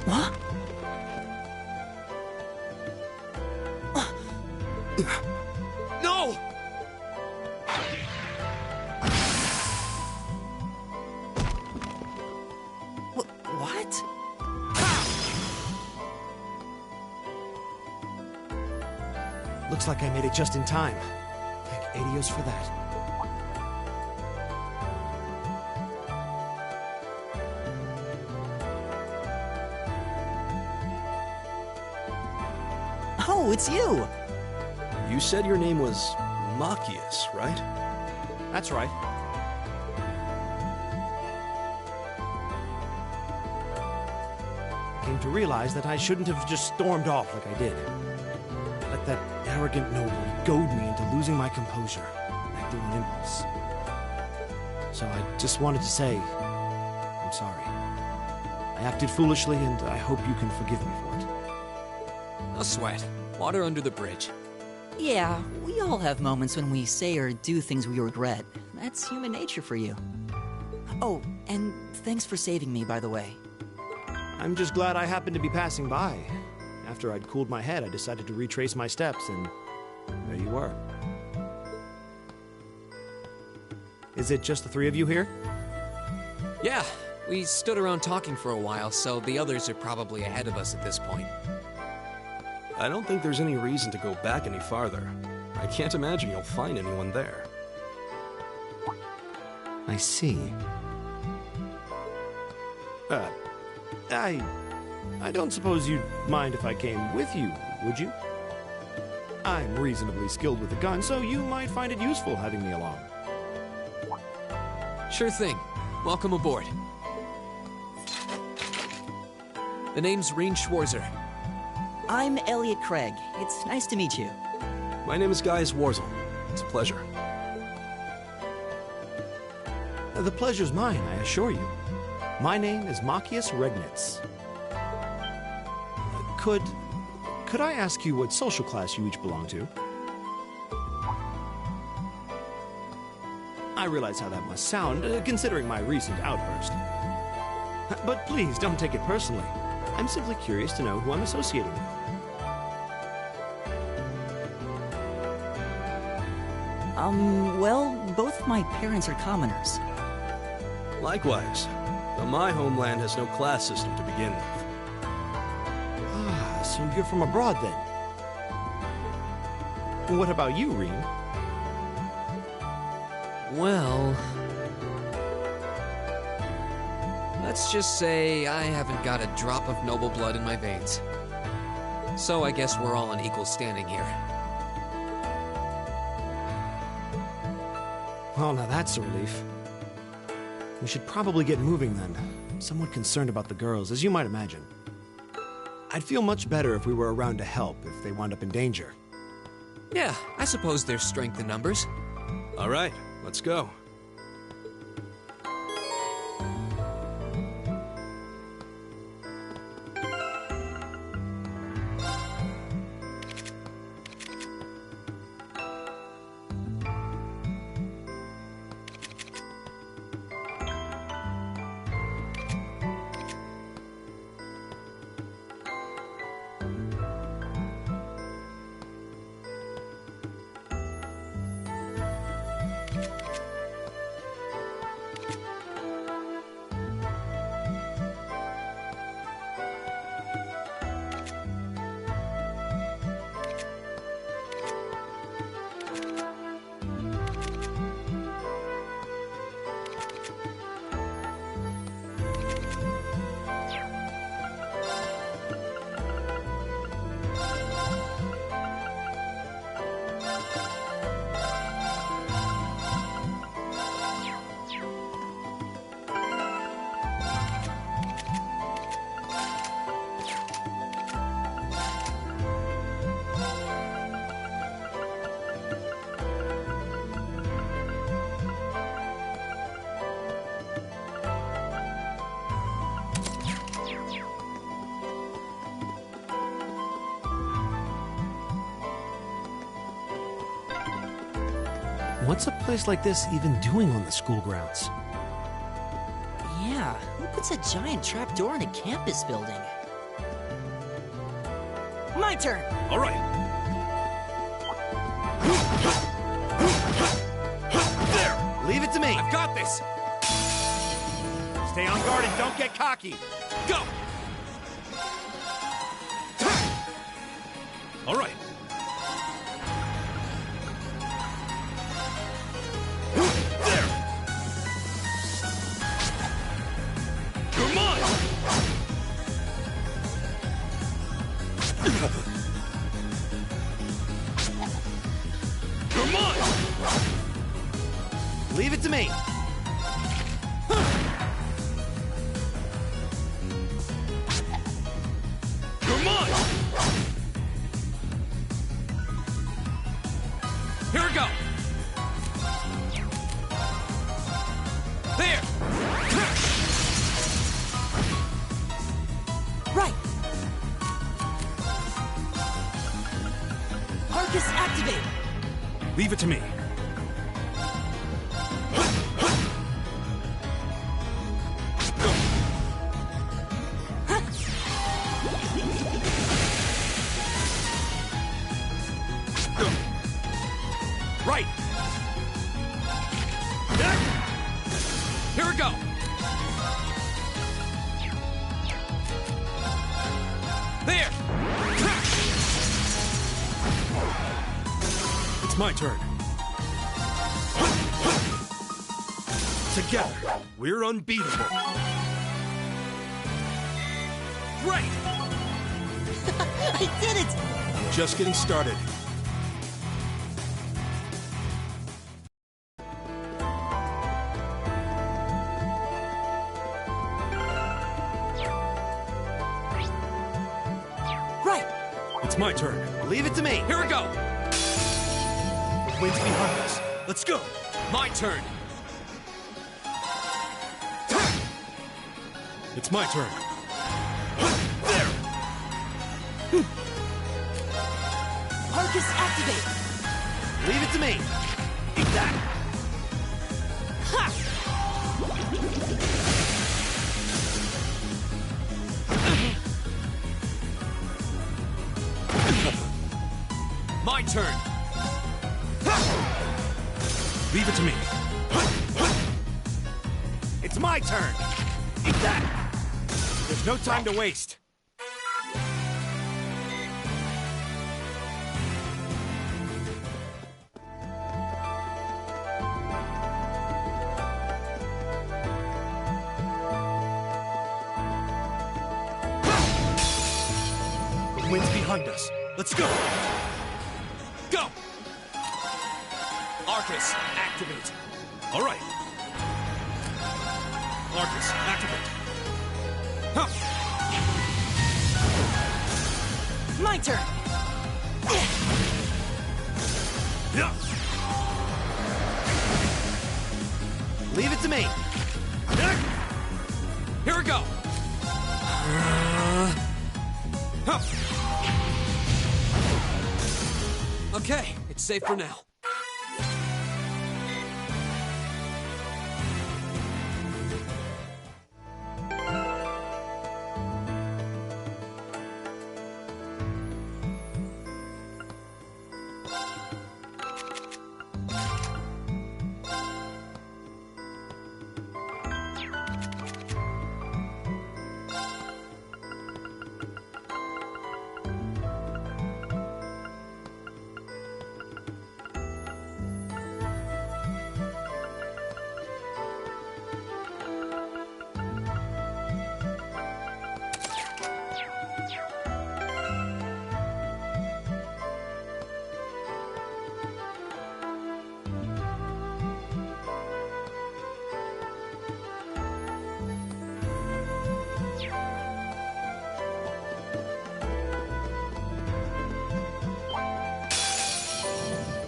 What? No! What? Looks like I made it just in time. Thank Adios for that. Oh, it's you! You said your name was Machias, right? That's right. Came to realize that I shouldn't have just stormed off like I did. Let that arrogant noble goad me into losing my composure, acting on impulse. So I just wanted to say, I'm sorry. I acted foolishly, and I hope you can forgive me for it. No sweat. Water under the bridge. Yeah, we all have moments when we say or do things we regret. That's human nature for you. Oh, and thanks for saving me, by the way. I'm just glad I happened to be passing by. After I'd cooled my head, I decided to retrace my steps, and there you were. Is it just the three of you here? Yeah, we stood around talking for a while, so the others are probably ahead of us at this point. I don't think there's any reason to go back any farther. I can't imagine you'll find anyone there. I see. I don't suppose you'd mind if I came with you, would you? I'm reasonably skilled with a gun, so you might find it useful having me along. Sure thing. Welcome aboard. The name's Rean Schwarzer. I'm Elliot Craig. It's nice to meet you. My name is Gaius Warzel. It's a pleasure. The pleasure's mine, I assure you. My name is Machius Regnitz. Could I ask you what social class you each belong to? I realize how that must sound, considering my recent outburst. But please, don't take it personally. I'm simply curious to know who I'm associated with. Well, both my parents are commoners. Likewise, though my homeland has no class system to begin with. Ah, so you're from abroad then? And what about you, Rean? Well... let's just say I haven't got a drop of noble blood in my veins. So I guess we're all on equal standing here. Well, now that's a relief. We should probably get moving then. I'm somewhat concerned about the girls, as you might imagine. I'd feel much better if we were around to help if they wound up in danger. Yeah, I suppose there's strength in numbers. All right, let's go. What's a place like this even doing on the school grounds? Yeah, who puts a giant trapdoor in a campus building? My turn! All right. There! Leave it to me! I've got this! Stay on guard and don't get cocky! Go! All right. Leave it to me! You're mine! Here we go! There! Right! Arcus activate! Leave it to me. Right! Here we go! There! It's my turn. Together, we're unbeatable. Right! I did it! I'm just getting started. It's my turn. Leave it to me. Here we go! The wind's behind us. Let's go. My turn! It's my turn. There! Arcus, activate! Leave it to me. Eat that! My turn! Leave it to me. It's my turn. Eat that! There's no time to waste. The wind's behind us. Let's go. Go! Arcus, activate. All right. Arcus, activate. Huh. My turn! Yeah. Leave it to me. Here we go! Huh. Okay, it's safe for now.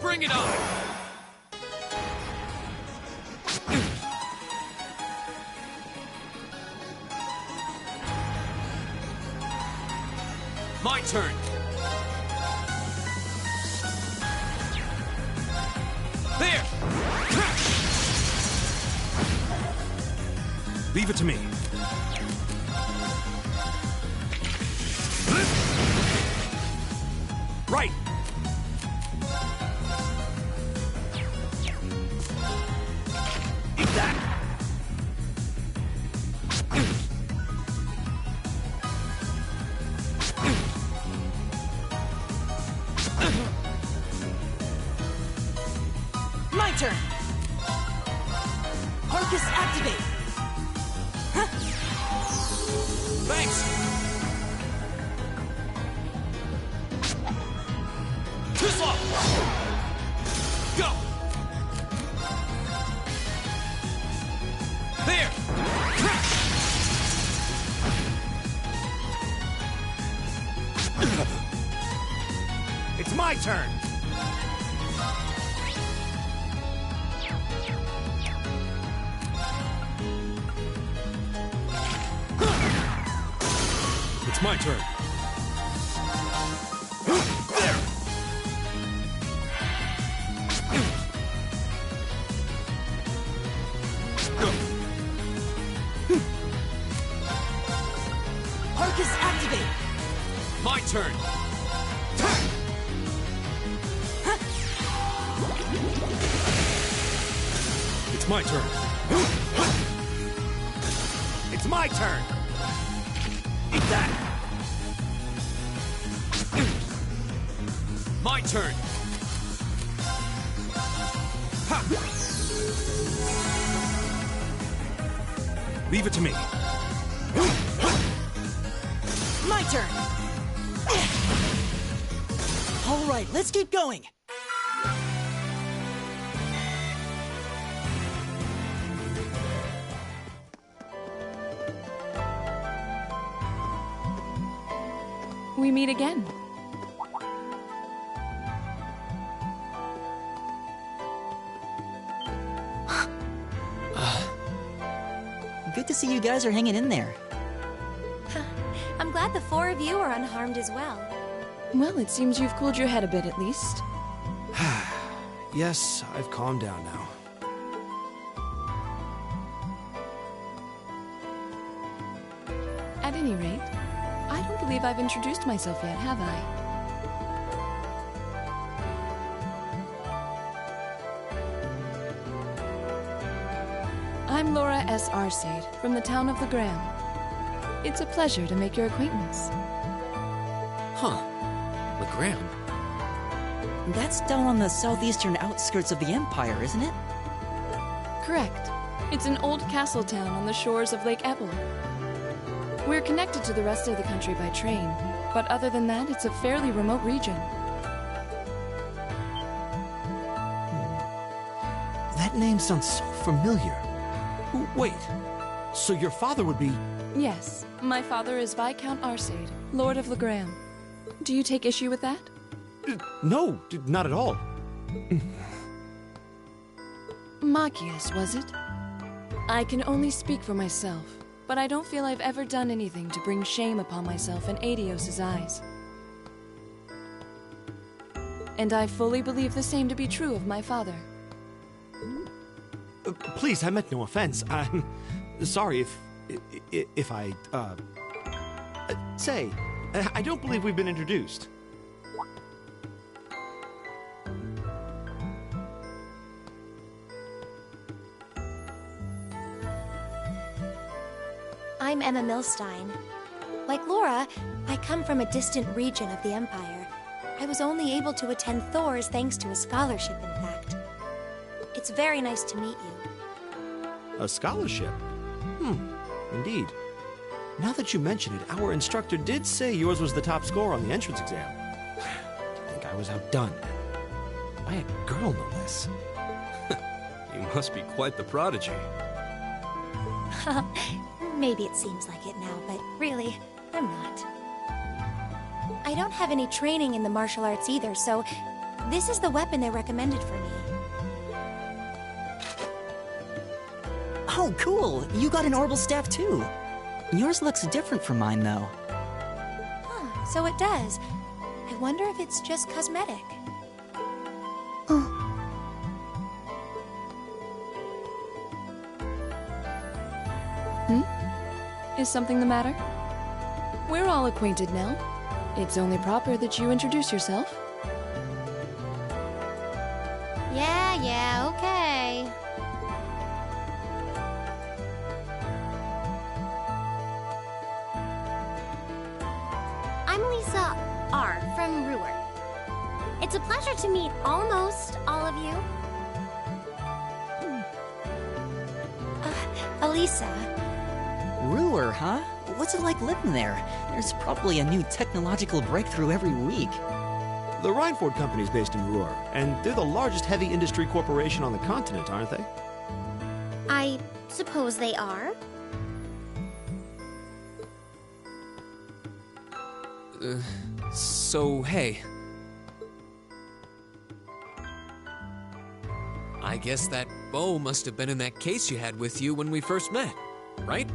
Bring it on! My turn! There! Leave it to me. Right! Eat that! My turn! Arcus, activate! Thanks! Too slow! Go! There! It's my turn! It's my turn. There! Arcus, activate! My turn! It's my turn. It's my turn! Eat that! My turn! Ha! Leave it to me. My turn! All right, let's keep going! We meet again. see you guys are hanging in there. I'm glad the four of you are unharmed as well. Well, it seems you've cooled your head a bit at least. Yes, I've calmed down now. At any rate, I don't believe I've introduced myself yet, have I? I'm Laura S. Arcade, from the town of Legram. It's a pleasure to make your acquaintance. Huh. Legram? That's down on the southeastern outskirts of the Empire, isn't it? Correct. It's an old castle town on the shores of Lake Ebble. We're connected to the rest of the country by train, but other than that, it's a fairly remote region. That name sounds so familiar. Wait, so your father would be... Yes, my father is Viscount Arcade, Lord of Legram. Do you take issue with that? No, not at all. Machias, was it? I can only speak for myself, but I don't feel I've ever done anything to bring shame upon myself in Adios's eyes. And I fully believe the same to be true of my father. Please, I meant no offense. I'm sorry if I, say, I don't believe we've been introduced. I'm Emma Milstein. Like Laura, I come from a distant region of the Empire. I was only able to attend Thors thanks to a scholarship, in fact. It's very nice to meet you. A scholarship? Indeed. Now that you mention it, our instructor did say yours was the top score on the entrance exam. I think I was outdone. By a girl, no less. You must be quite the prodigy. Maybe it seems like it now, but really, I'm not. I don't have any training in the martial arts either, so this is the weapon they recommended for me. Oh, cool! You got an orbital staff too. Yours looks different from mine, though. Huh, so it does. I wonder if it's just cosmetic. Is something the matter? We're all acquainted now. It's only proper that you introduce yourself. Yeah, okay. I'm Lisa R. from Ruhr. It's a pleasure to meet almost all of you. Elisa. Ruhr, huh? What's it like living there? There's probably a new technological breakthrough every week. The Reinford Company's based in Ruhr, and they're the largest heavy industry corporation on the continent, aren't they? I suppose they are. So, hey. I guess that bow must have been in that case you had with you when we first met, right?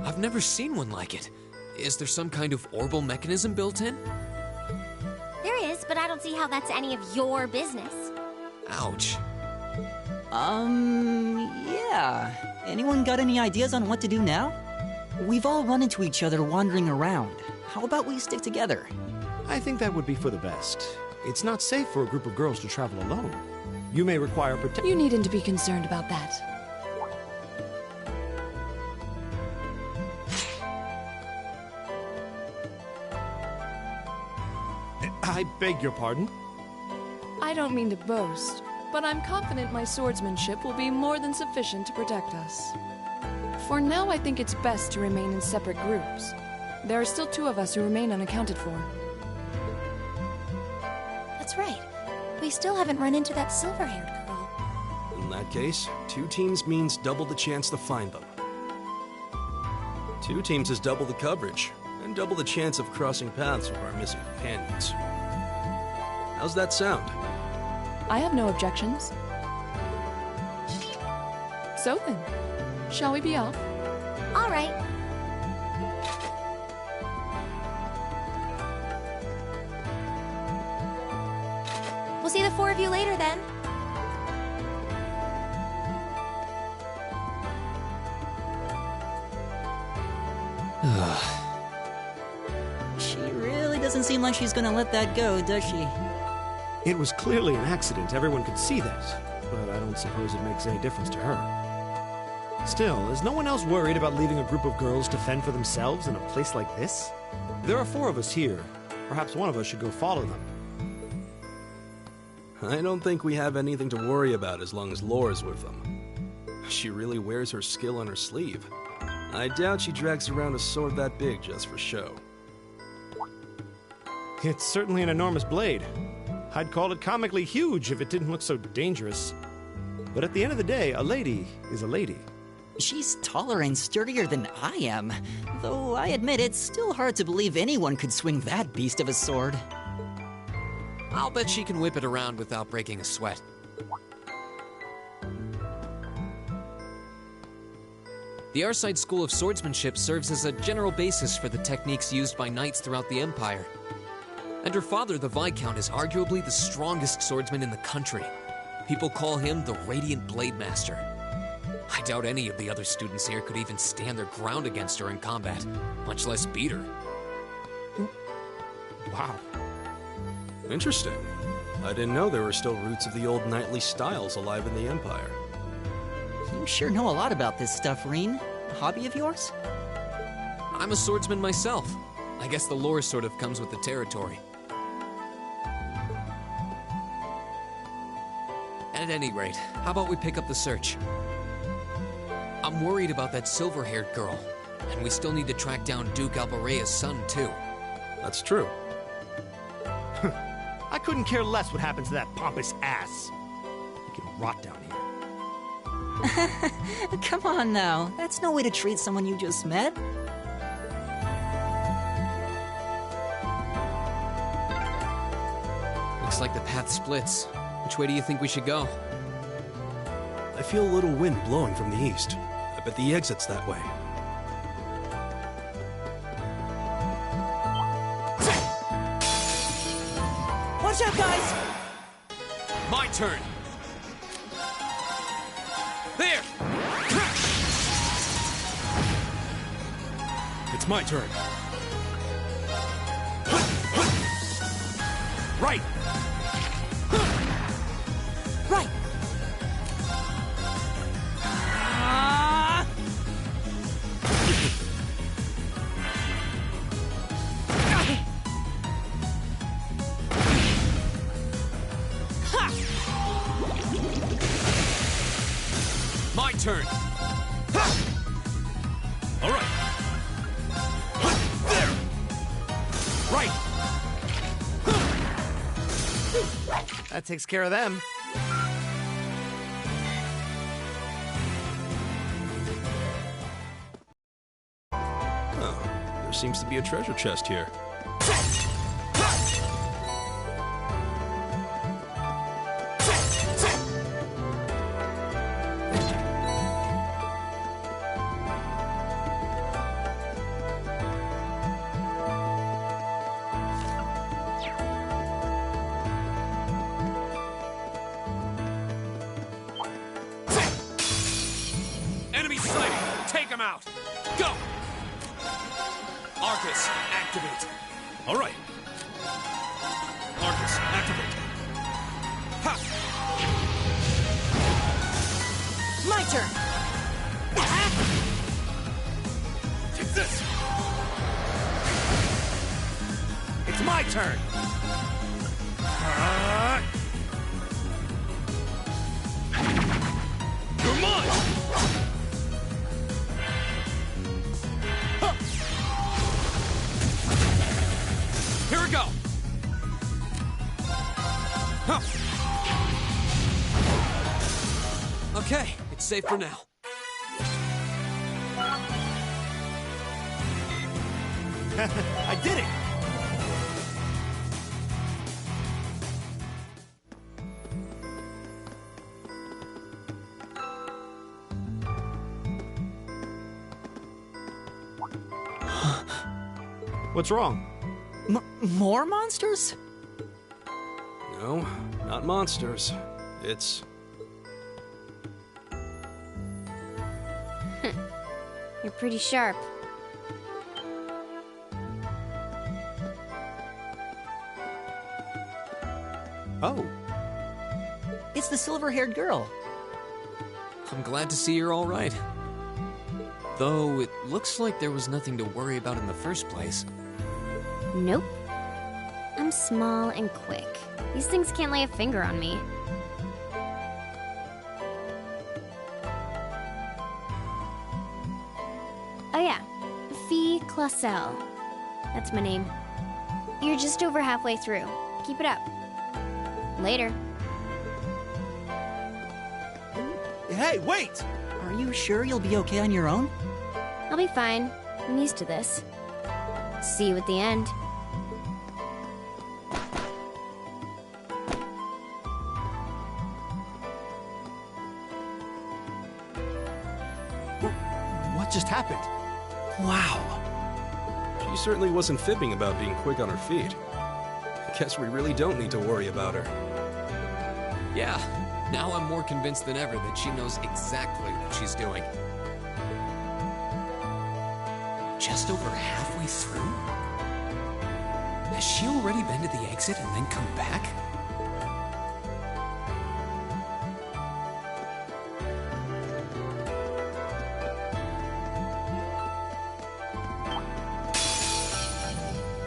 I've never seen one like it. Is there some kind of orbital mechanism built in? There is, but I don't see how that's any of your business. Ouch. Yeah. Anyone got any ideas on what to do now? We've all run into each other wandering around. How about we stick together? I think that would be for the best. It's not safe for a group of girls to travel alone. You may require protection. You needn't to be concerned about that. I beg your pardon? I don't mean to boast, but I'm confident my swordsmanship will be more than sufficient to protect us. For now, I think it's best to remain in separate groups. There are still 2 of us who remain unaccounted for. That's right. We still haven't run into that silver-haired girl. In that case, 2 teams means double the chance to find them. 2 teams is double the coverage, and double the chance of crossing paths with our missing companions. How's that sound? I have no objections. So then, shall we be off? All right. We'll see the four of you later then. She really doesn't seem like she's gonna let that go, does she? It was clearly an accident, everyone could see that, but I don't suppose it makes any difference to her. Still, is no one else worried about leaving a group of girls to fend for themselves in a place like this? There are 4 of us here. Perhaps one of us should go follow them. I don't think we have anything to worry about as long as Laura's with them. She really wears her skill on her sleeve. I doubt she drags around a sword that big just for show. It's certainly an enormous blade. I'd call it comically huge if it didn't look so dangerous. But at the end of the day, a lady is a lady. She's taller and sturdier than I am, though I admit it's still hard to believe anyone could swing that beast of a sword. I'll bet she can whip it around without breaking a sweat. The Arside School of Swordsmanship serves as a general basis for the techniques used by knights throughout the Empire. And her father, the Viscount, is arguably the strongest swordsman in the country. People call him the Radiant Blade Master. I doubt any of the other students here could even stand their ground against her in combat, much less beat her. Wow. Interesting. I didn't know there were still roots of the old knightly styles alive in the Empire. You sure know a lot about this stuff, Rean. A hobby of yours? I'm a swordsman myself. I guess the lore sort of comes with the territory. At any rate, how about we pick up the search? I'm worried about that silver-haired girl, and we still need to track down Duke Albarea's son, too. That's true. I couldn't care less what happens to that pompous ass. He can rot down here. Come on now, that's no way to treat someone you just met. Looks like the path splits. Which way do you think we should go? I feel a little wind blowing from the east. I bet the exit's that way. Watch out, guys! My turn! There! It's my turn. Right! Right! My turn! All right. There! Right! That takes care of them. Oh, there seems to be a treasure chest here. Enemy sighted! Take him out! Go! Arcus, activate. All right. Arcus, activate. Ha! My turn! Take this! It's my turn! You're mine! Here we go! Huh. Okay, it's safe for now. I did it! What's wrong? More monsters? No, not monsters. It's... You're pretty sharp. Oh. It's the silver-haired girl. I'm glad to see you're all right. Though it looks like there was nothing to worry about in the first place. Nope. I'm small and quick. These things can't lay a finger on me. Oh yeah, Fee Clausel. That's my name. You're just over halfway through. Keep it up. Later. Hey, wait! Are you sure you'll be okay on your own? I'll be fine. I'm used to this. See you at the end. What just happened? Wow. She certainly wasn't fibbing about being quick on her feet. Guess we really don't need to worry about her. Yeah, now I'm more convinced than ever that she knows exactly what she's doing. Just over halfway through? Has she already been to the exit and then come back?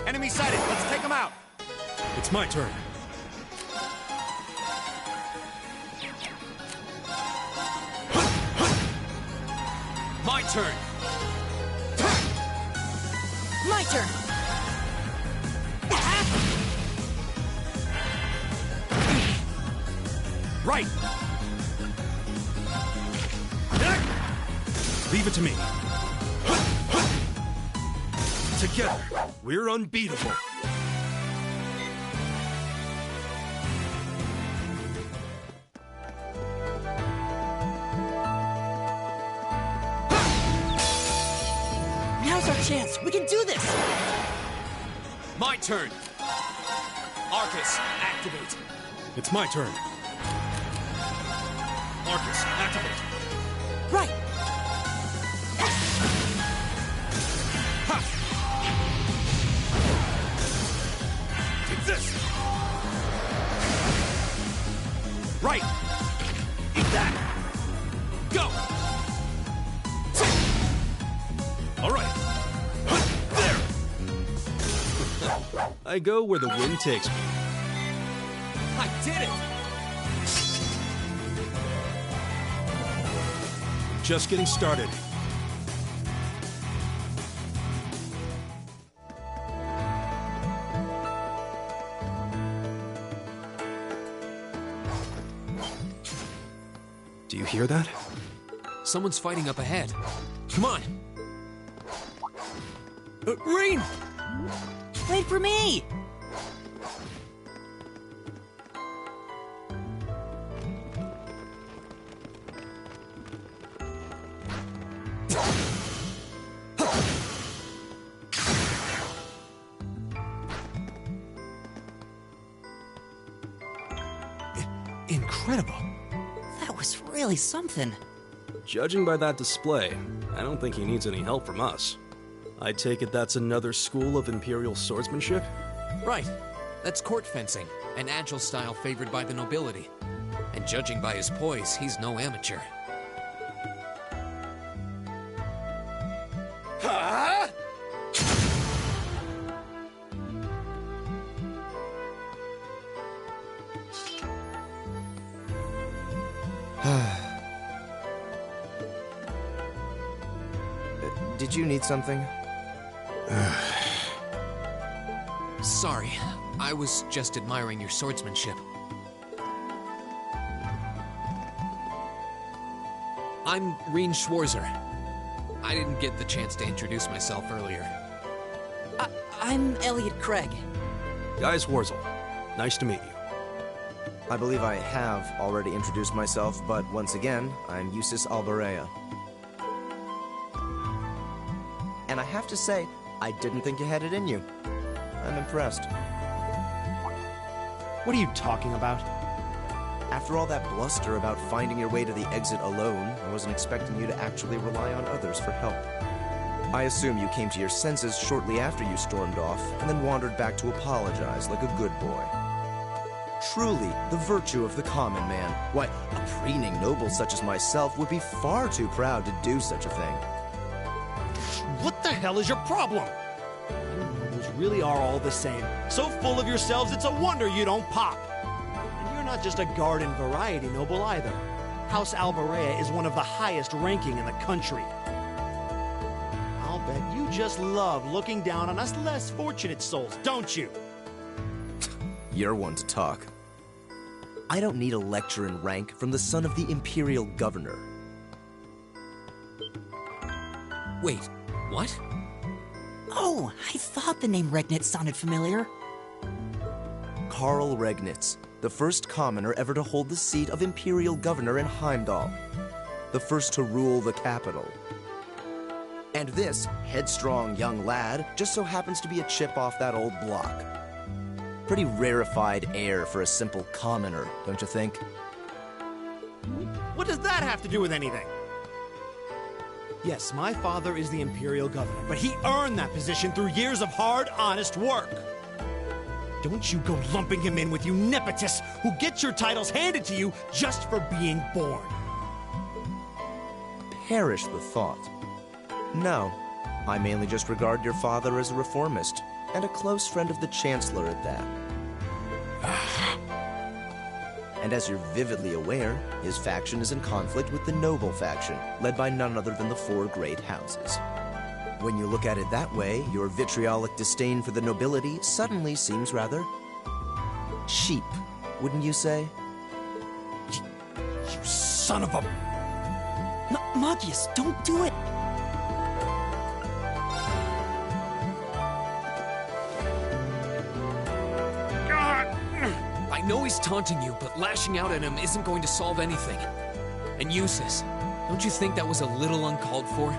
Enemy sighted. Let's take them out. It's my turn. My turn! My turn! Right! Leave it to me. Together, we're unbeatable. Now's our chance. We can do this. My turn! Arcus, activate! It's my turn. Arcus, activate. Right. Take this. Right. Eat that. Go. All right. There. I go where the wind takes me. I did it! Just getting started. Do you hear that? Someone's fighting up ahead. Come on! Rean! Wait for me! Incredible. That was really something. Judging by that display, I don't think he needs any help from us. I take it that's another school of Imperial swordsmanship? Right. That's court fencing, an agile style favored by the nobility. And judging by his poise, he's no amateur. Huh? Did you need something? Sorry, I was just admiring your swordsmanship. I'm Rean Schwarzer. I didn't get the chance to introduce myself earlier. I'm Elliot Craig. Guys Warzel, nice to meet you. I believe I have already introduced myself, but once again, I'm Eustace Alberea. And I have to say, I didn't think you had it in you. I'm impressed. What are you talking about? After all that bluster about finding your way to the exit alone, I wasn't expecting you to actually rely on others for help. I assume you came to your senses shortly after you stormed off, and then wandered back to apologize like a good boy. Truly, the virtue of the common man. Why, a preening noble such as myself would be far too proud to do such a thing. What the hell is your problem? You nobles really are all the same. So full of yourselves, it's a wonder you don't pop. And you're not just a garden variety noble either. House Albarea is one of the highest ranking in the country. I'll bet you just love looking down on us less fortunate souls, don't you? You're one to talk. I don't need a lecture in rank from the son of the Imperial Governor. Wait, what? Oh, I thought the name Regnitz sounded familiar. Karl Regnitz, the first commoner ever to hold the seat of Imperial Governor in Heimdall. The first to rule the capital. And this headstrong young lad just so happens to be a chip off that old block. Pretty rarefied air for a simple commoner, don't you think? What does that have to do with anything? Yes, my father is the Imperial Governor, but he earned that position through years of hard, honest work. Don't you go lumping him in with you nepotists who get your titles handed to you just for being born. Perish the thought. No, I mainly just regard your father as a reformist, and a close friend of the Chancellor at that. And as you're vividly aware, his faction is in conflict with the noble faction, led by none other than the four great houses. When you look at it that way, your vitriolic disdain for the nobility suddenly seems rather cheap, wouldn't you say? You son of a... Magius, don't do it! I know he's taunting you, but lashing out at him isn't going to solve anything. And Eustace, don't you think that was a little uncalled for?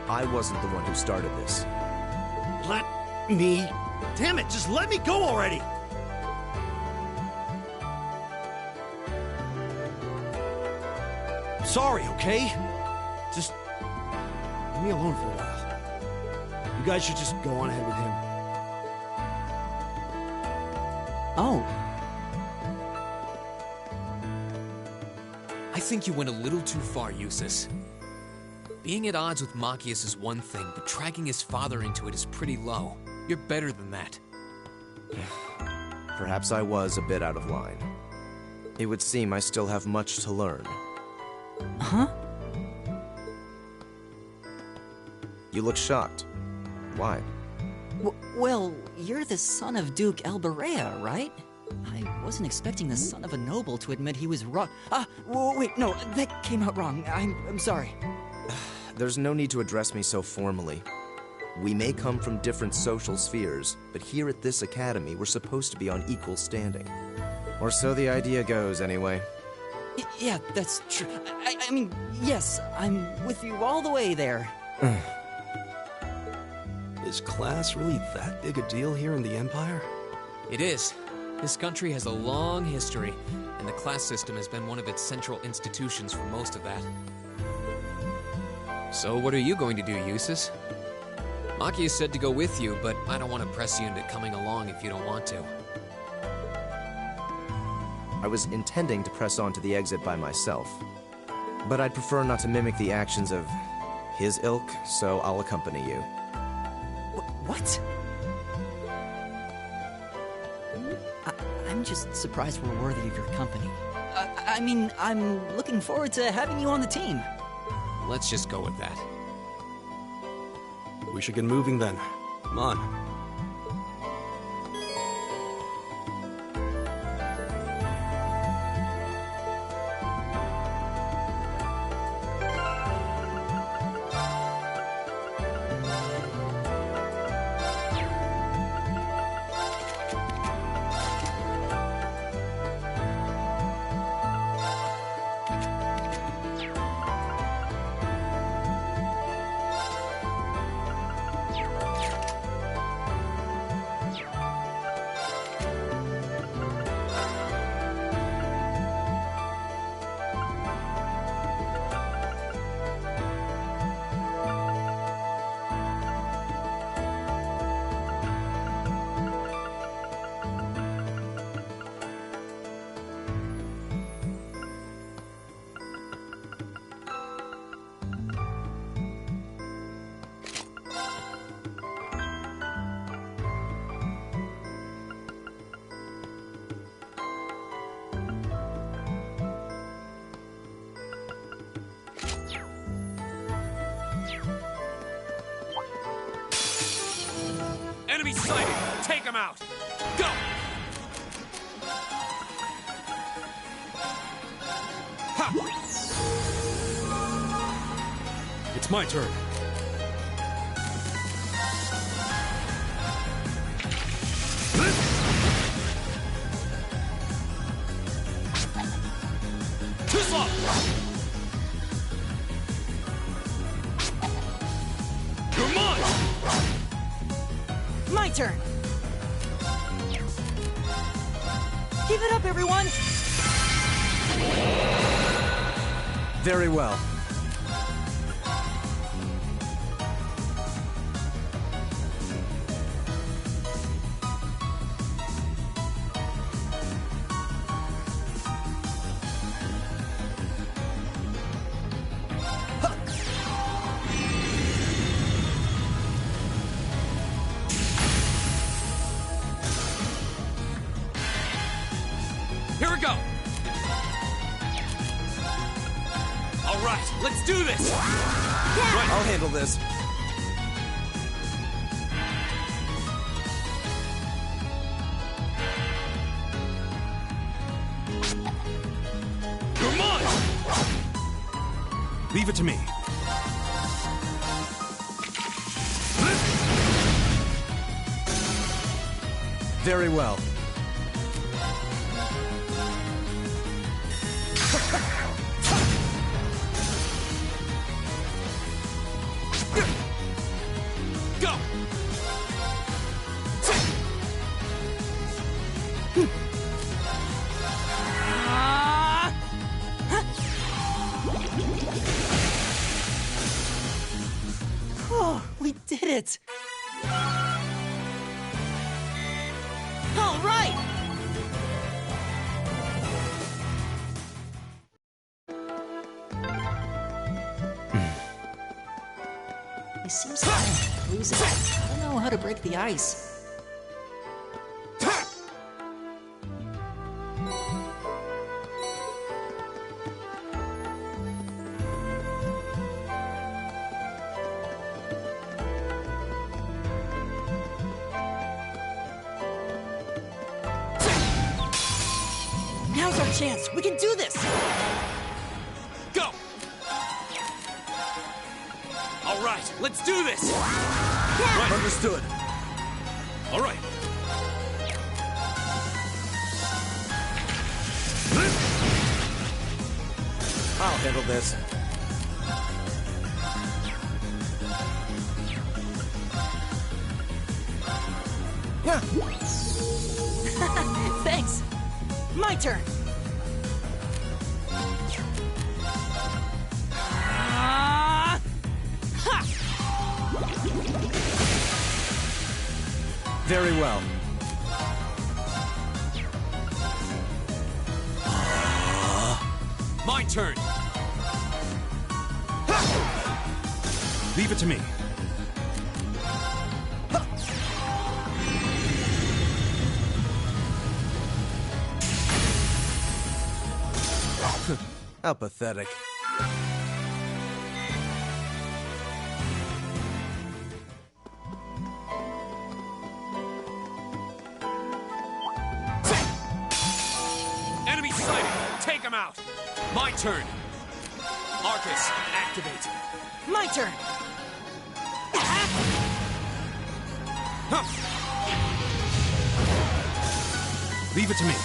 I wasn't the one who started this. Let me... Damn it, just let me go already! Sorry, okay? Just... leave me alone for a while. You guys should just go on ahead with him. Oh. I think you went a little too far, Eustace. Being at odds with Machias is one thing, but dragging his father into it is pretty low. You're better than that. Perhaps I was a bit out of line. It would seem I still have much to learn. Huh? You look shocked. Why? Well, you're the son of Duke Albarea, right? I wasn't expecting the son of a noble to admit he was wrong. Wait, no, that came out wrong. I'm sorry. There's no need to address me so formally. We may come from different social spheres, but here at this academy, we're supposed to be on equal standing. Or so the idea goes, anyway. Yeah, that's true. I mean, yes, I'm with you all the way there. Is class really that big a deal here in the Empire? It is. This country has a long history, and the class system has been one of its central institutions for most of that. So what are you going to do, Eustace? Machias said to go with you, but I don't want to press you into coming along if you don't want to. I was intending to press on to the exit by myself, but I'd prefer not to mimic the actions of his ilk, so I'll accompany you. What? I'm just surprised we're worthy of your company. I mean, I'm looking forward to having you on the team. Let's just go with that. We should get moving then. Come on. Enemy sighted! Take him out! Go! Ha! It's my turn. Too slow! You're mine! My turn! Keep it up, everyone! Very well. Here we go! All right, let's do this! Right, I'll handle this. You're mine! Leave it to me. Very well. Go! Oh, we did it! All right! He seems to lose it. I don't know how to break the ice. Now's our chance. We can do this. Go! All right, let's do this! Right. Understood. All right. I'll handle this. Thanks. My turn. Very well. My turn. Leave it to me. How pathetic. Enemy sighted! Take him out! My turn. Arcus, activate. My turn. Leave it to me.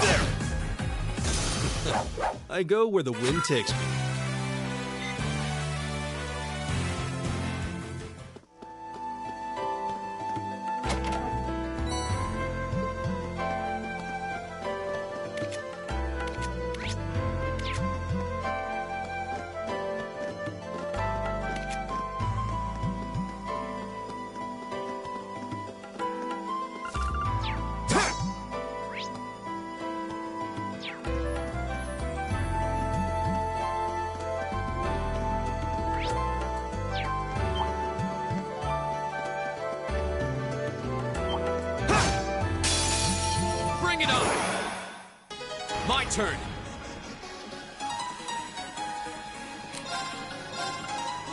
There! I go where the wind takes me. Bring it on! My turn.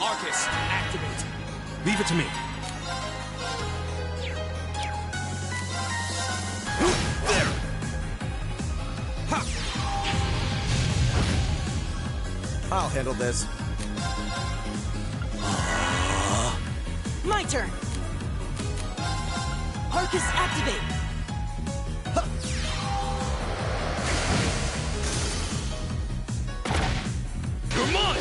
Arcus, activate. Leave it to me. There! Ha! I'll handle this. My turn! Arcus activate! Come on!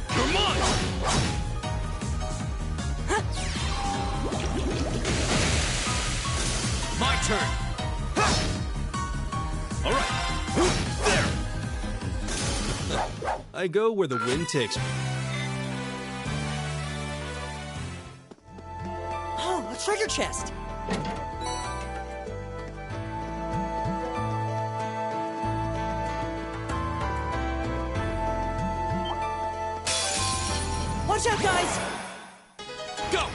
Come on! My turn. All right. There! I go where the wind takes me. Oh, a treasure chest! Watch out, guys! Go!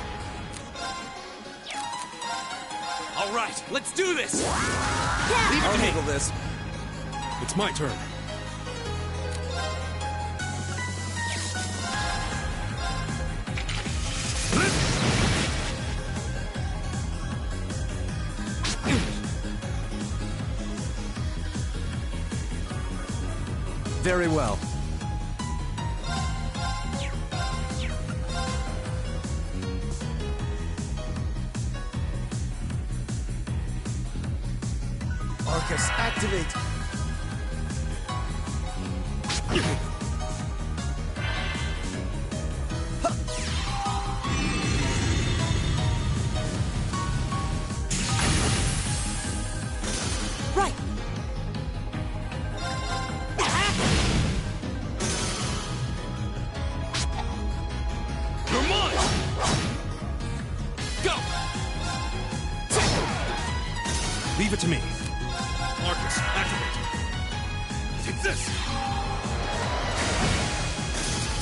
All right, let's do this! Leave it to me. Handle this. It's my turn. Very well. Arcus, activate! Right! Come on! Go! Leave it to me. Arcus, activate. Take this!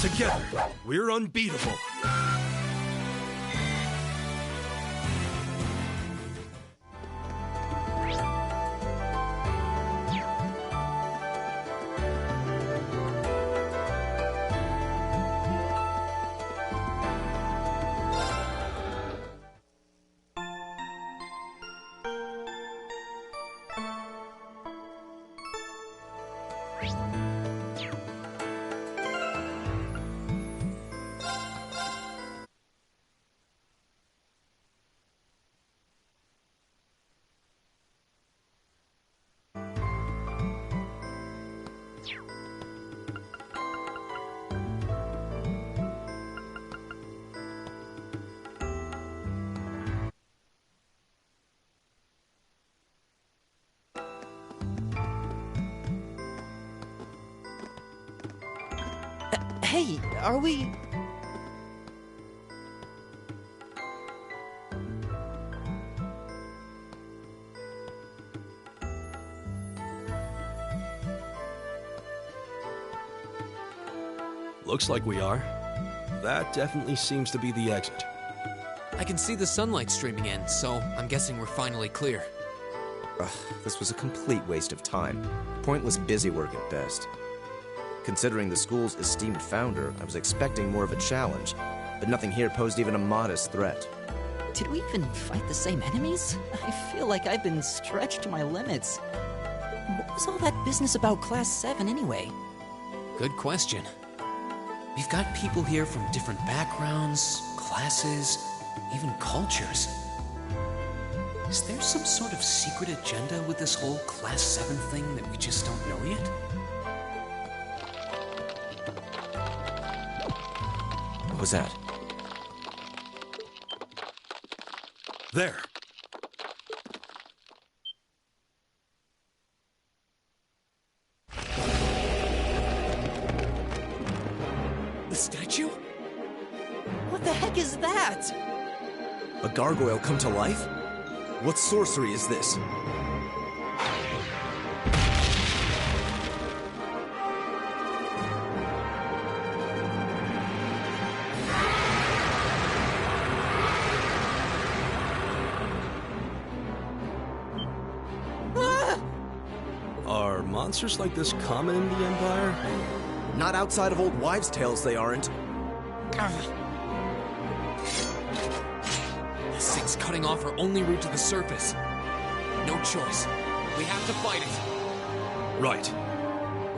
Together, we're unbeatable. Hey, are we... Looks like we are. That definitely seems to be the exit. I can see the sunlight streaming in, so I'm guessing we're finally clear. Ugh, this was a complete waste of time. Pointless busywork at best. Considering the school's esteemed founder, I was expecting more of a challenge, but nothing here posed even a modest threat. Did we even fight the same enemies? I feel like I've been stretched to my limits. What was all that business about Class 7 anyway? Good question. We've got people here from different backgrounds, classes, even cultures. Is there some sort of secret agenda with this whole Class 7 thing that we just don't know yet? What was that? There. The statue? What the heck is that? A gargoyle come to life? What sorcery is this? Are monsters like this common in the Empire? Not outside of old wives' tales, they aren't. This thing's cutting off our only route to the surface. No choice. We have to fight it. Right.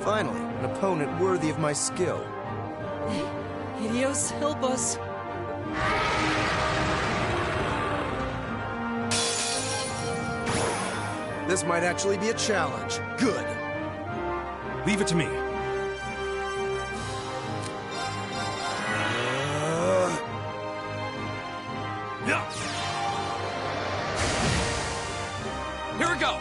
Finally, an opponent worthy of my skill. Helios, help us. This might actually be a challenge. Good. Leave it to me. Here we go!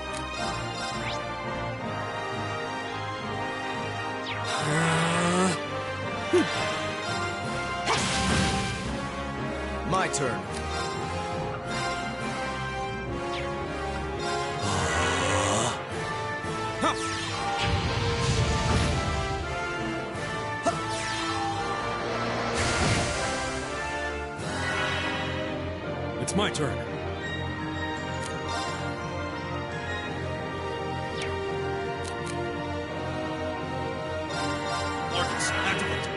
My turn. It's my turn. Arcus, activate.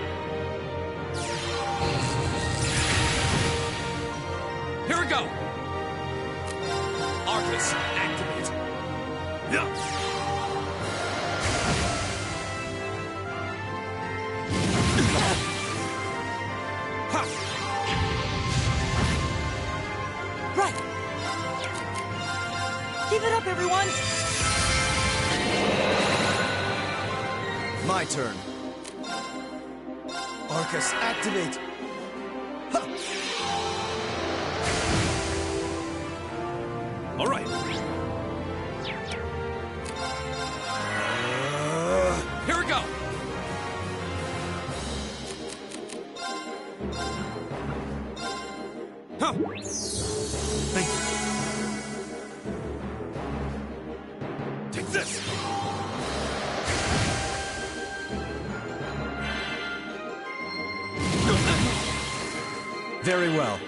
Here we go! Arcus, activate. Yeah. Right! Keep it up, everyone! My turn. Arcus, activate. All right. Here we go! Huh. Thank you. Take this! Very well.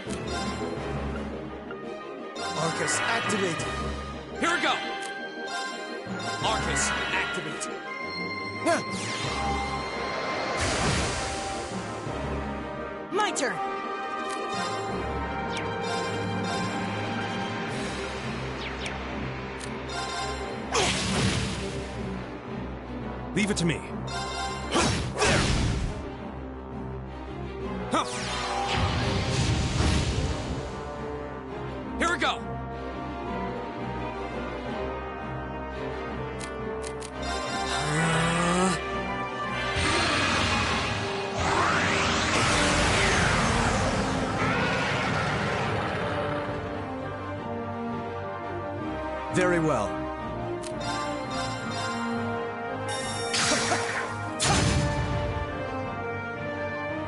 Arcus, activate. Here we go! Arcus, activate. My turn! Leave it to me. Here we go! Very well.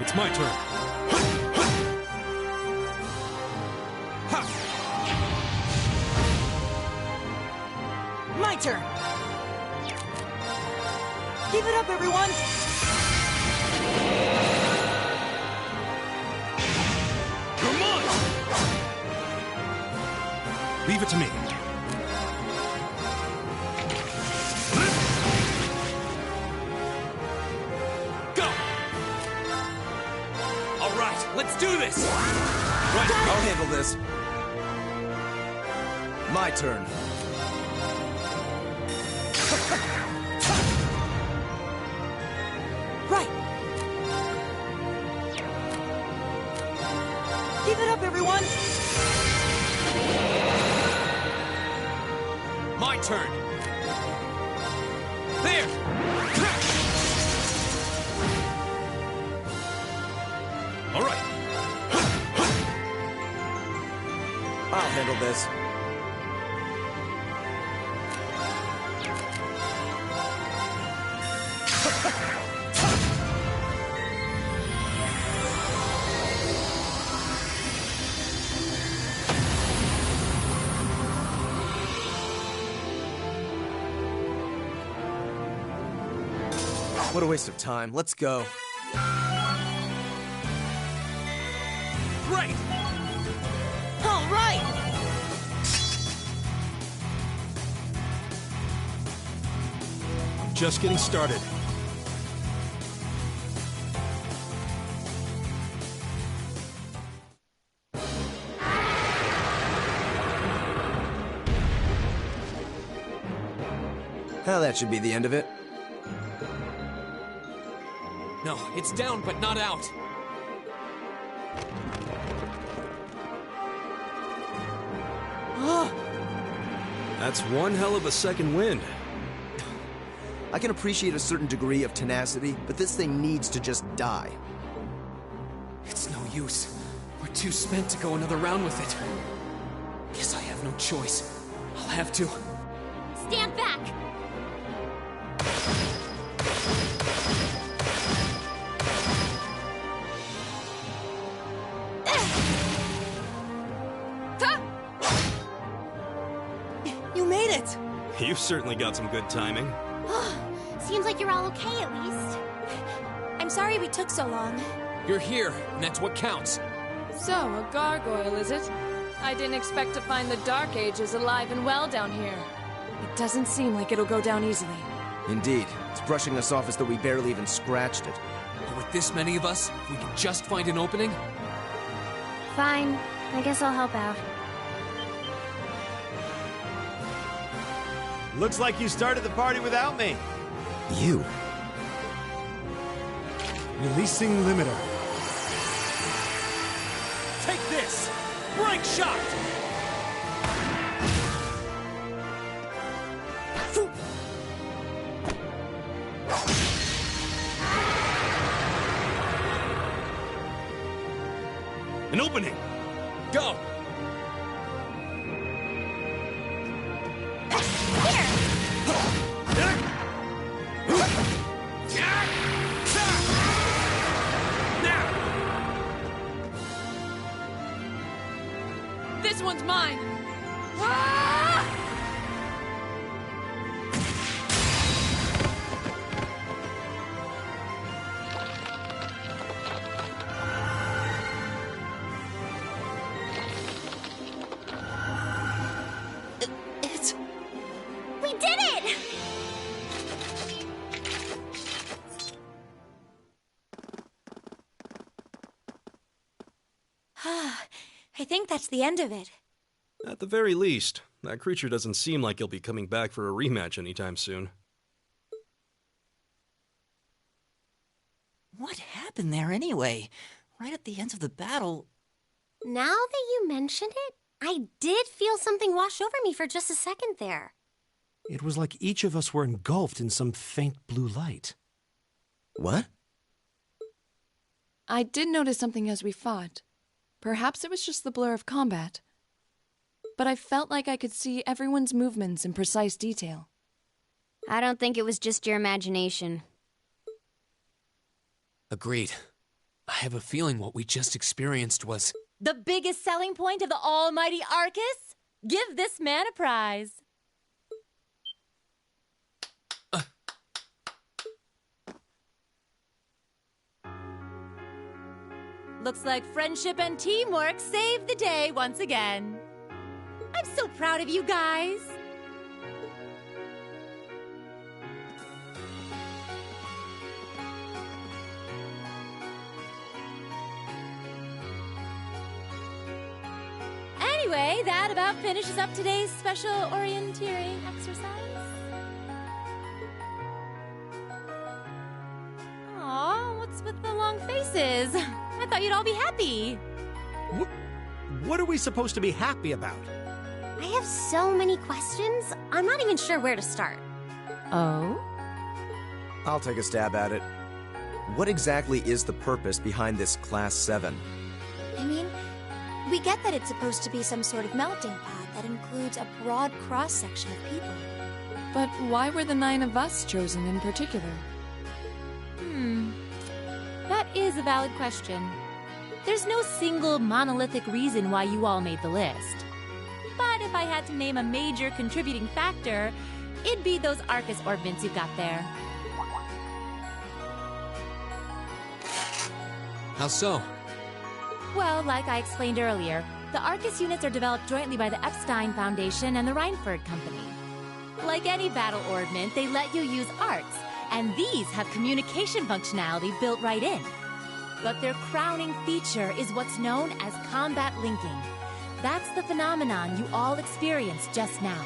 It's my turn. My turn! Keep it up, everyone! Come on! Leave it to me. Go! All right, let's do this! Right, I'll handle this. My turn. Right! Keep it up, everyone! My turn! There! All right. I'll handle this. What a waste of time. Let's go. Great! All right! Just getting started. Now that should be the end of it. No, it's down, but not out. That's one hell of a second wind. I can appreciate a certain degree of tenacity, but this thing needs to just die. It's no use. We're too spent to go another round with it. Guess I have no choice. I'll have to. Stand back! You made it! You've certainly got some good timing. Seems like you're all okay at least. I'm sorry we took so long. You're here, and that's what counts. So, a gargoyle, is it? I didn't expect to find the Dark Ages alive and well down here. It doesn't seem like it'll go down easily. Indeed. It's brushing us off as though we barely even scratched it. But with this many of us, if we can just find an opening... Fine. I guess I'll help out. Looks like you started the party without me. You? Releasing limiter. Take this! Break shot! An opening! Go! This one's mine! We did it! I think that's the end of it. At the very least, that creature doesn't seem like he'll be coming back for a rematch anytime soon. What happened there anyway? Right at the end of the battle... Now that you mention it, I did feel something wash over me for just a second there. It was like each of us were engulfed in some faint blue light. What? I did notice something as we fought. Perhaps it was just the blur of combat. But I felt like I could see everyone's movements in precise detail. I don't think it was just your imagination. Agreed. I have a feeling what we just experienced was... The biggest selling point of the almighty Arcus? Give this man a prize. Looks like friendship and teamwork saved the day once again. I'm so proud of you guys. Anyway, that about finishes up today's special orienteering exercise. Aw, what's with the long faces? I thought you'd all be happy. What are we supposed to be happy about? I have so many questions, I'm not even sure where to start. Oh? I'll take a stab at it. What exactly is the purpose behind this Class 7? I mean, we get that it's supposed to be some sort of melting pot that includes a broad cross-section of people. But why were the 9 of us chosen in particular? That is a valid question. There's no single monolithic reason why you all made the list. But if I had to name a major contributing factor, it'd be those Arcus orbments you've got there. How so? Well, like I explained earlier, the Arcus units are developed jointly by the Epstein Foundation and the Reinford Company. Like any battle orbment, they let you use arcs, and these have communication functionality built right in. But their crowning feature is what's known as combat linking. That's the phenomenon you all experienced just now.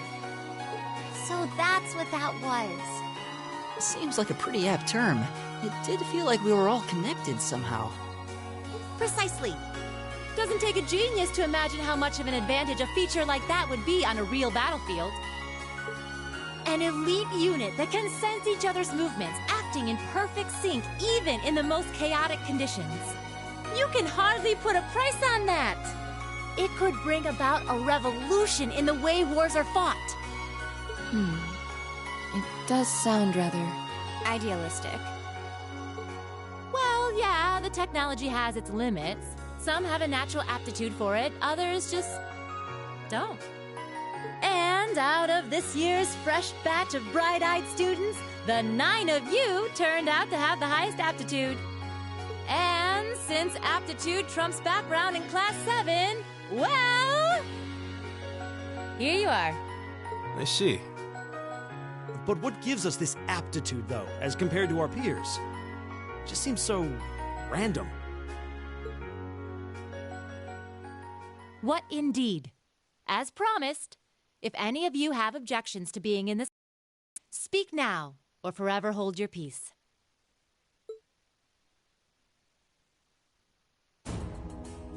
So that's what that was. Seems like a pretty apt term. It did feel like we were all connected somehow. Precisely. Doesn't take a genius to imagine how much of an advantage a feature like that would be on a real battlefield. An elite unit that can sense each other's movements, acting in perfect sync even in the most chaotic conditions. You can hardly put a price on that. It could bring about a revolution in the way wars are fought. It does sound rather idealistic. Well, yeah, the technology has its limits. Some have a natural aptitude for it, others just don't. And out of this year's fresh batch of bright-eyed students, the 9 of you turned out to have the highest aptitude. And since aptitude trumps background in Class 7, well, here you are. I see. But what gives us this aptitude, though, as compared to our peers? Just seems so random. What indeed? As promised, if any of you have objections to being in this, speak now or forever hold your peace.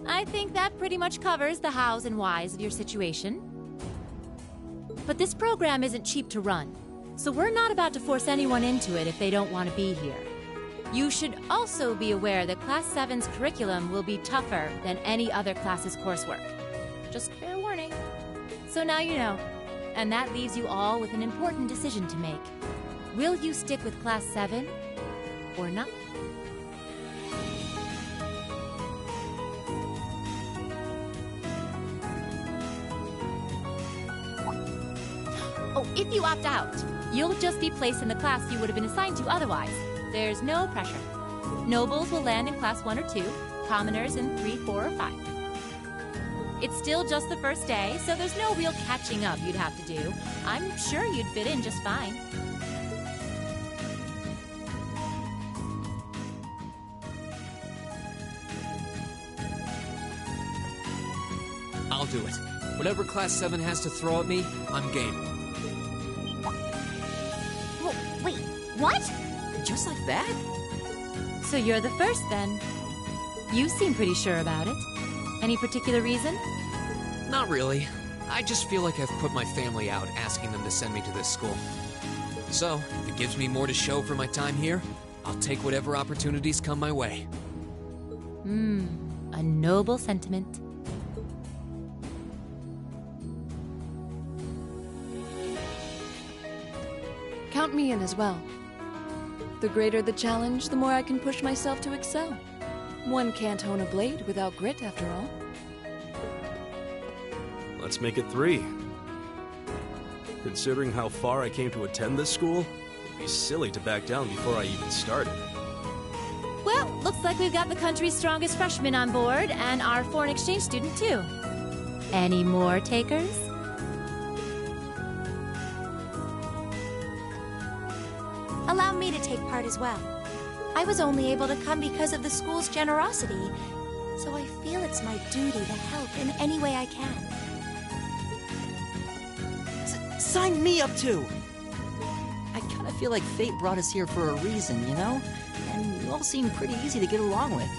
I think that pretty much covers the hows and whys of your situation. But this program isn't cheap to run, so we're not about to force anyone into it if they don't want to be here. You should also be aware that Class 7's curriculum will be tougher than any other class's coursework. Just fair warning. So now you know, and that leaves you all with an important decision to make. Will you stick with Class 7 or not? Oh, if you opt out, you'll just be placed in the class you would have been assigned to otherwise. There's no pressure. Nobles will land in Class 1 or 2, commoners in 3, 4, or 5. It's still just the first day, so there's no real catching up you'd have to do. I'm sure you'd fit in just fine. I'll do it. Whatever Class 7 has to throw at me, I'm game. Wait, what? Just like that? So you're the first, then. You seem pretty sure about it. Any particular reason? Not really. I just feel like I've put my family out asking them to send me to this school. So, if it gives me more to show for my time here, I'll take whatever opportunities come my way. A noble sentiment. Count me in as well. The greater the challenge, the more I can push myself to excel. One can't hone a blade without grit, after all. Let's make it 3. Considering how far I came to attend this school, it'd be silly to back down before I even started. Well, looks like we've got the country's strongest freshman on board, and our foreign exchange student, too. Any more takers? Allow me to take part as well. I was only able to come because of the school's generosity, so I feel it's my duty to help in any way I can. Sign me up too! I kinda feel like fate brought us here for a reason, you know? And you all seem pretty easy to get along with.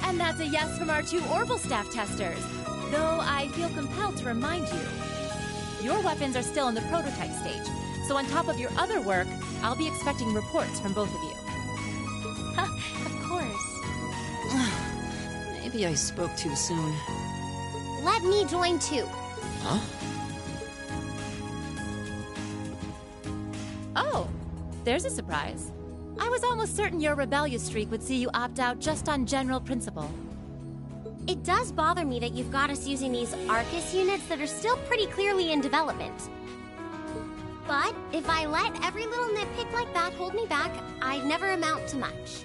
And that's a yes from our 2 Orbital staff testers. Though I feel compelled to remind you, your weapons are still in the prototype stage. So on top of your other work, I'll be expecting reports from both of you. Of course. Maybe I spoke too soon. Let me join too. Huh? Oh, there's a surprise. I was almost certain your rebellious streak would see you opt out just on general principle. It does bother me that you've got us using these Arcus units that are still pretty clearly in development. But if I let every little nitpick like that hold me back, I'd never amount to much.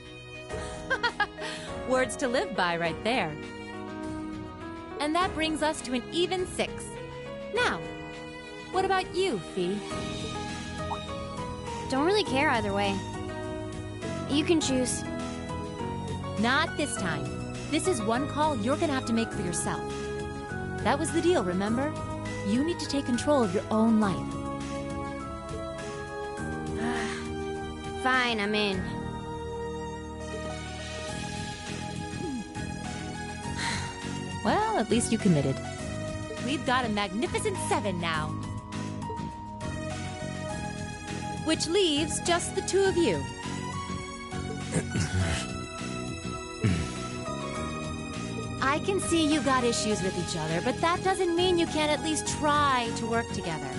Words to live by right there. And that brings us to an even 6. Now, what about you, Fee? Don't really care either way. You can choose. Not this time. This is one call you're gonna have to make for yourself. That was the deal, remember? You need to take control of your own life. Fine, I'm in. Well, at least you committed. We've got a magnificent 7 now. Which leaves just the two of you. I can see you got issues with each other, but that doesn't mean you can't at least try to work together.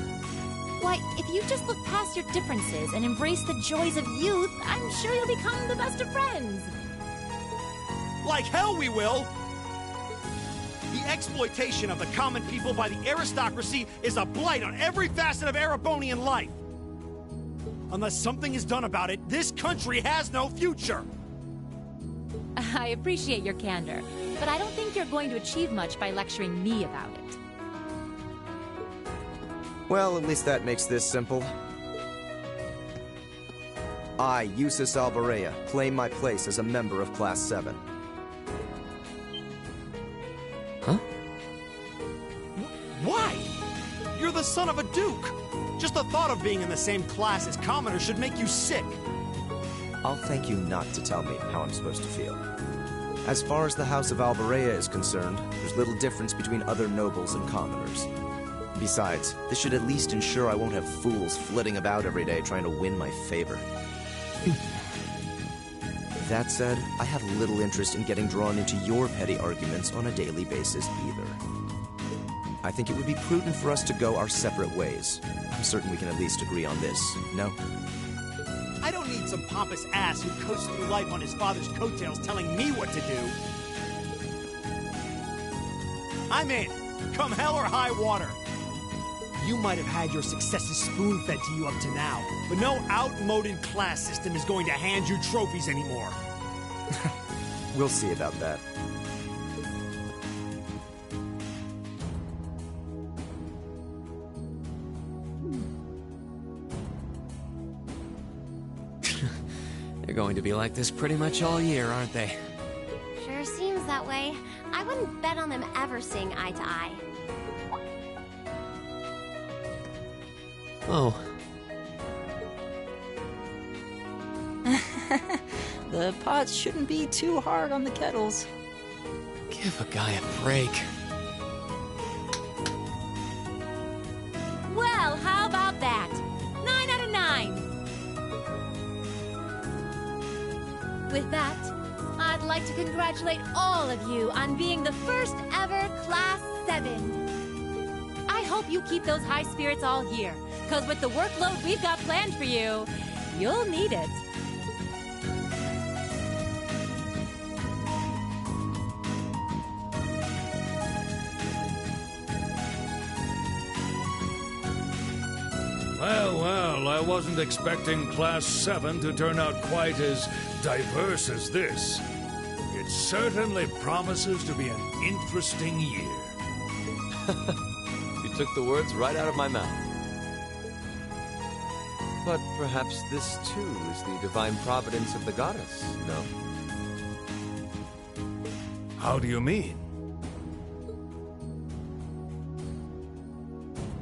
Why, if you just look past your differences and embrace the joys of youth, I'm sure you'll become the best of friends. Like hell we will! The exploitation of the common people by the aristocracy is a blight on every facet of Erebonian life. Unless something is done about it, this country has no future! I appreciate your candor, but I don't think you're going to achieve much by lecturing me about it. Well, at least that makes this simple. I, Eustace Alborea, claim my place as a member of Class 7. Huh? Why? You're the son of a duke! Just the thought of being in the same class as commoners should make you sick. I'll thank you not to tell me how I'm supposed to feel. As far as the House of Alborea is concerned, there's little difference between other nobles and commoners. Besides, this should at least ensure I won't have fools flitting about every day trying to win my favor. That said, I have little interest in getting drawn into your petty arguments on a daily basis either. I think it would be prudent for us to go our separate ways. I'm certain we can at least agree on this, no? I don't need some pompous ass who coasts through life on his father's coattails telling me what to do. I'm in, come hell or high water. You might have had your successes spoon-fed to you up to now, but no outmoded class system is going to hand you trophies anymore. We'll see about that. They're going to be like this pretty much all year, aren't they? Sure seems that way. I wouldn't bet on them ever seeing eye to eye. Oh. The pots shouldn't be too hard on the kettles. Give a guy a break. Well, how about that? 9 out of 9! With that, I'd like to congratulate all of you on being the first ever Class 7. I hope you keep those high spirits all year, because with the workload we've got planned for you, you'll need it. Well, I wasn't expecting Class 7 to turn out quite as diverse as this. It certainly promises to be an interesting year. You took the words right out of my mouth. But perhaps this, too, is the divine providence of the goddess, no? How do you mean?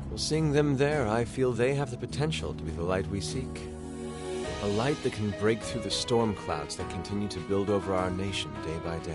Well, seeing them there, I feel they have the potential to be the light we seek. A light that can break through the storm clouds that continue to build over our nation day by day.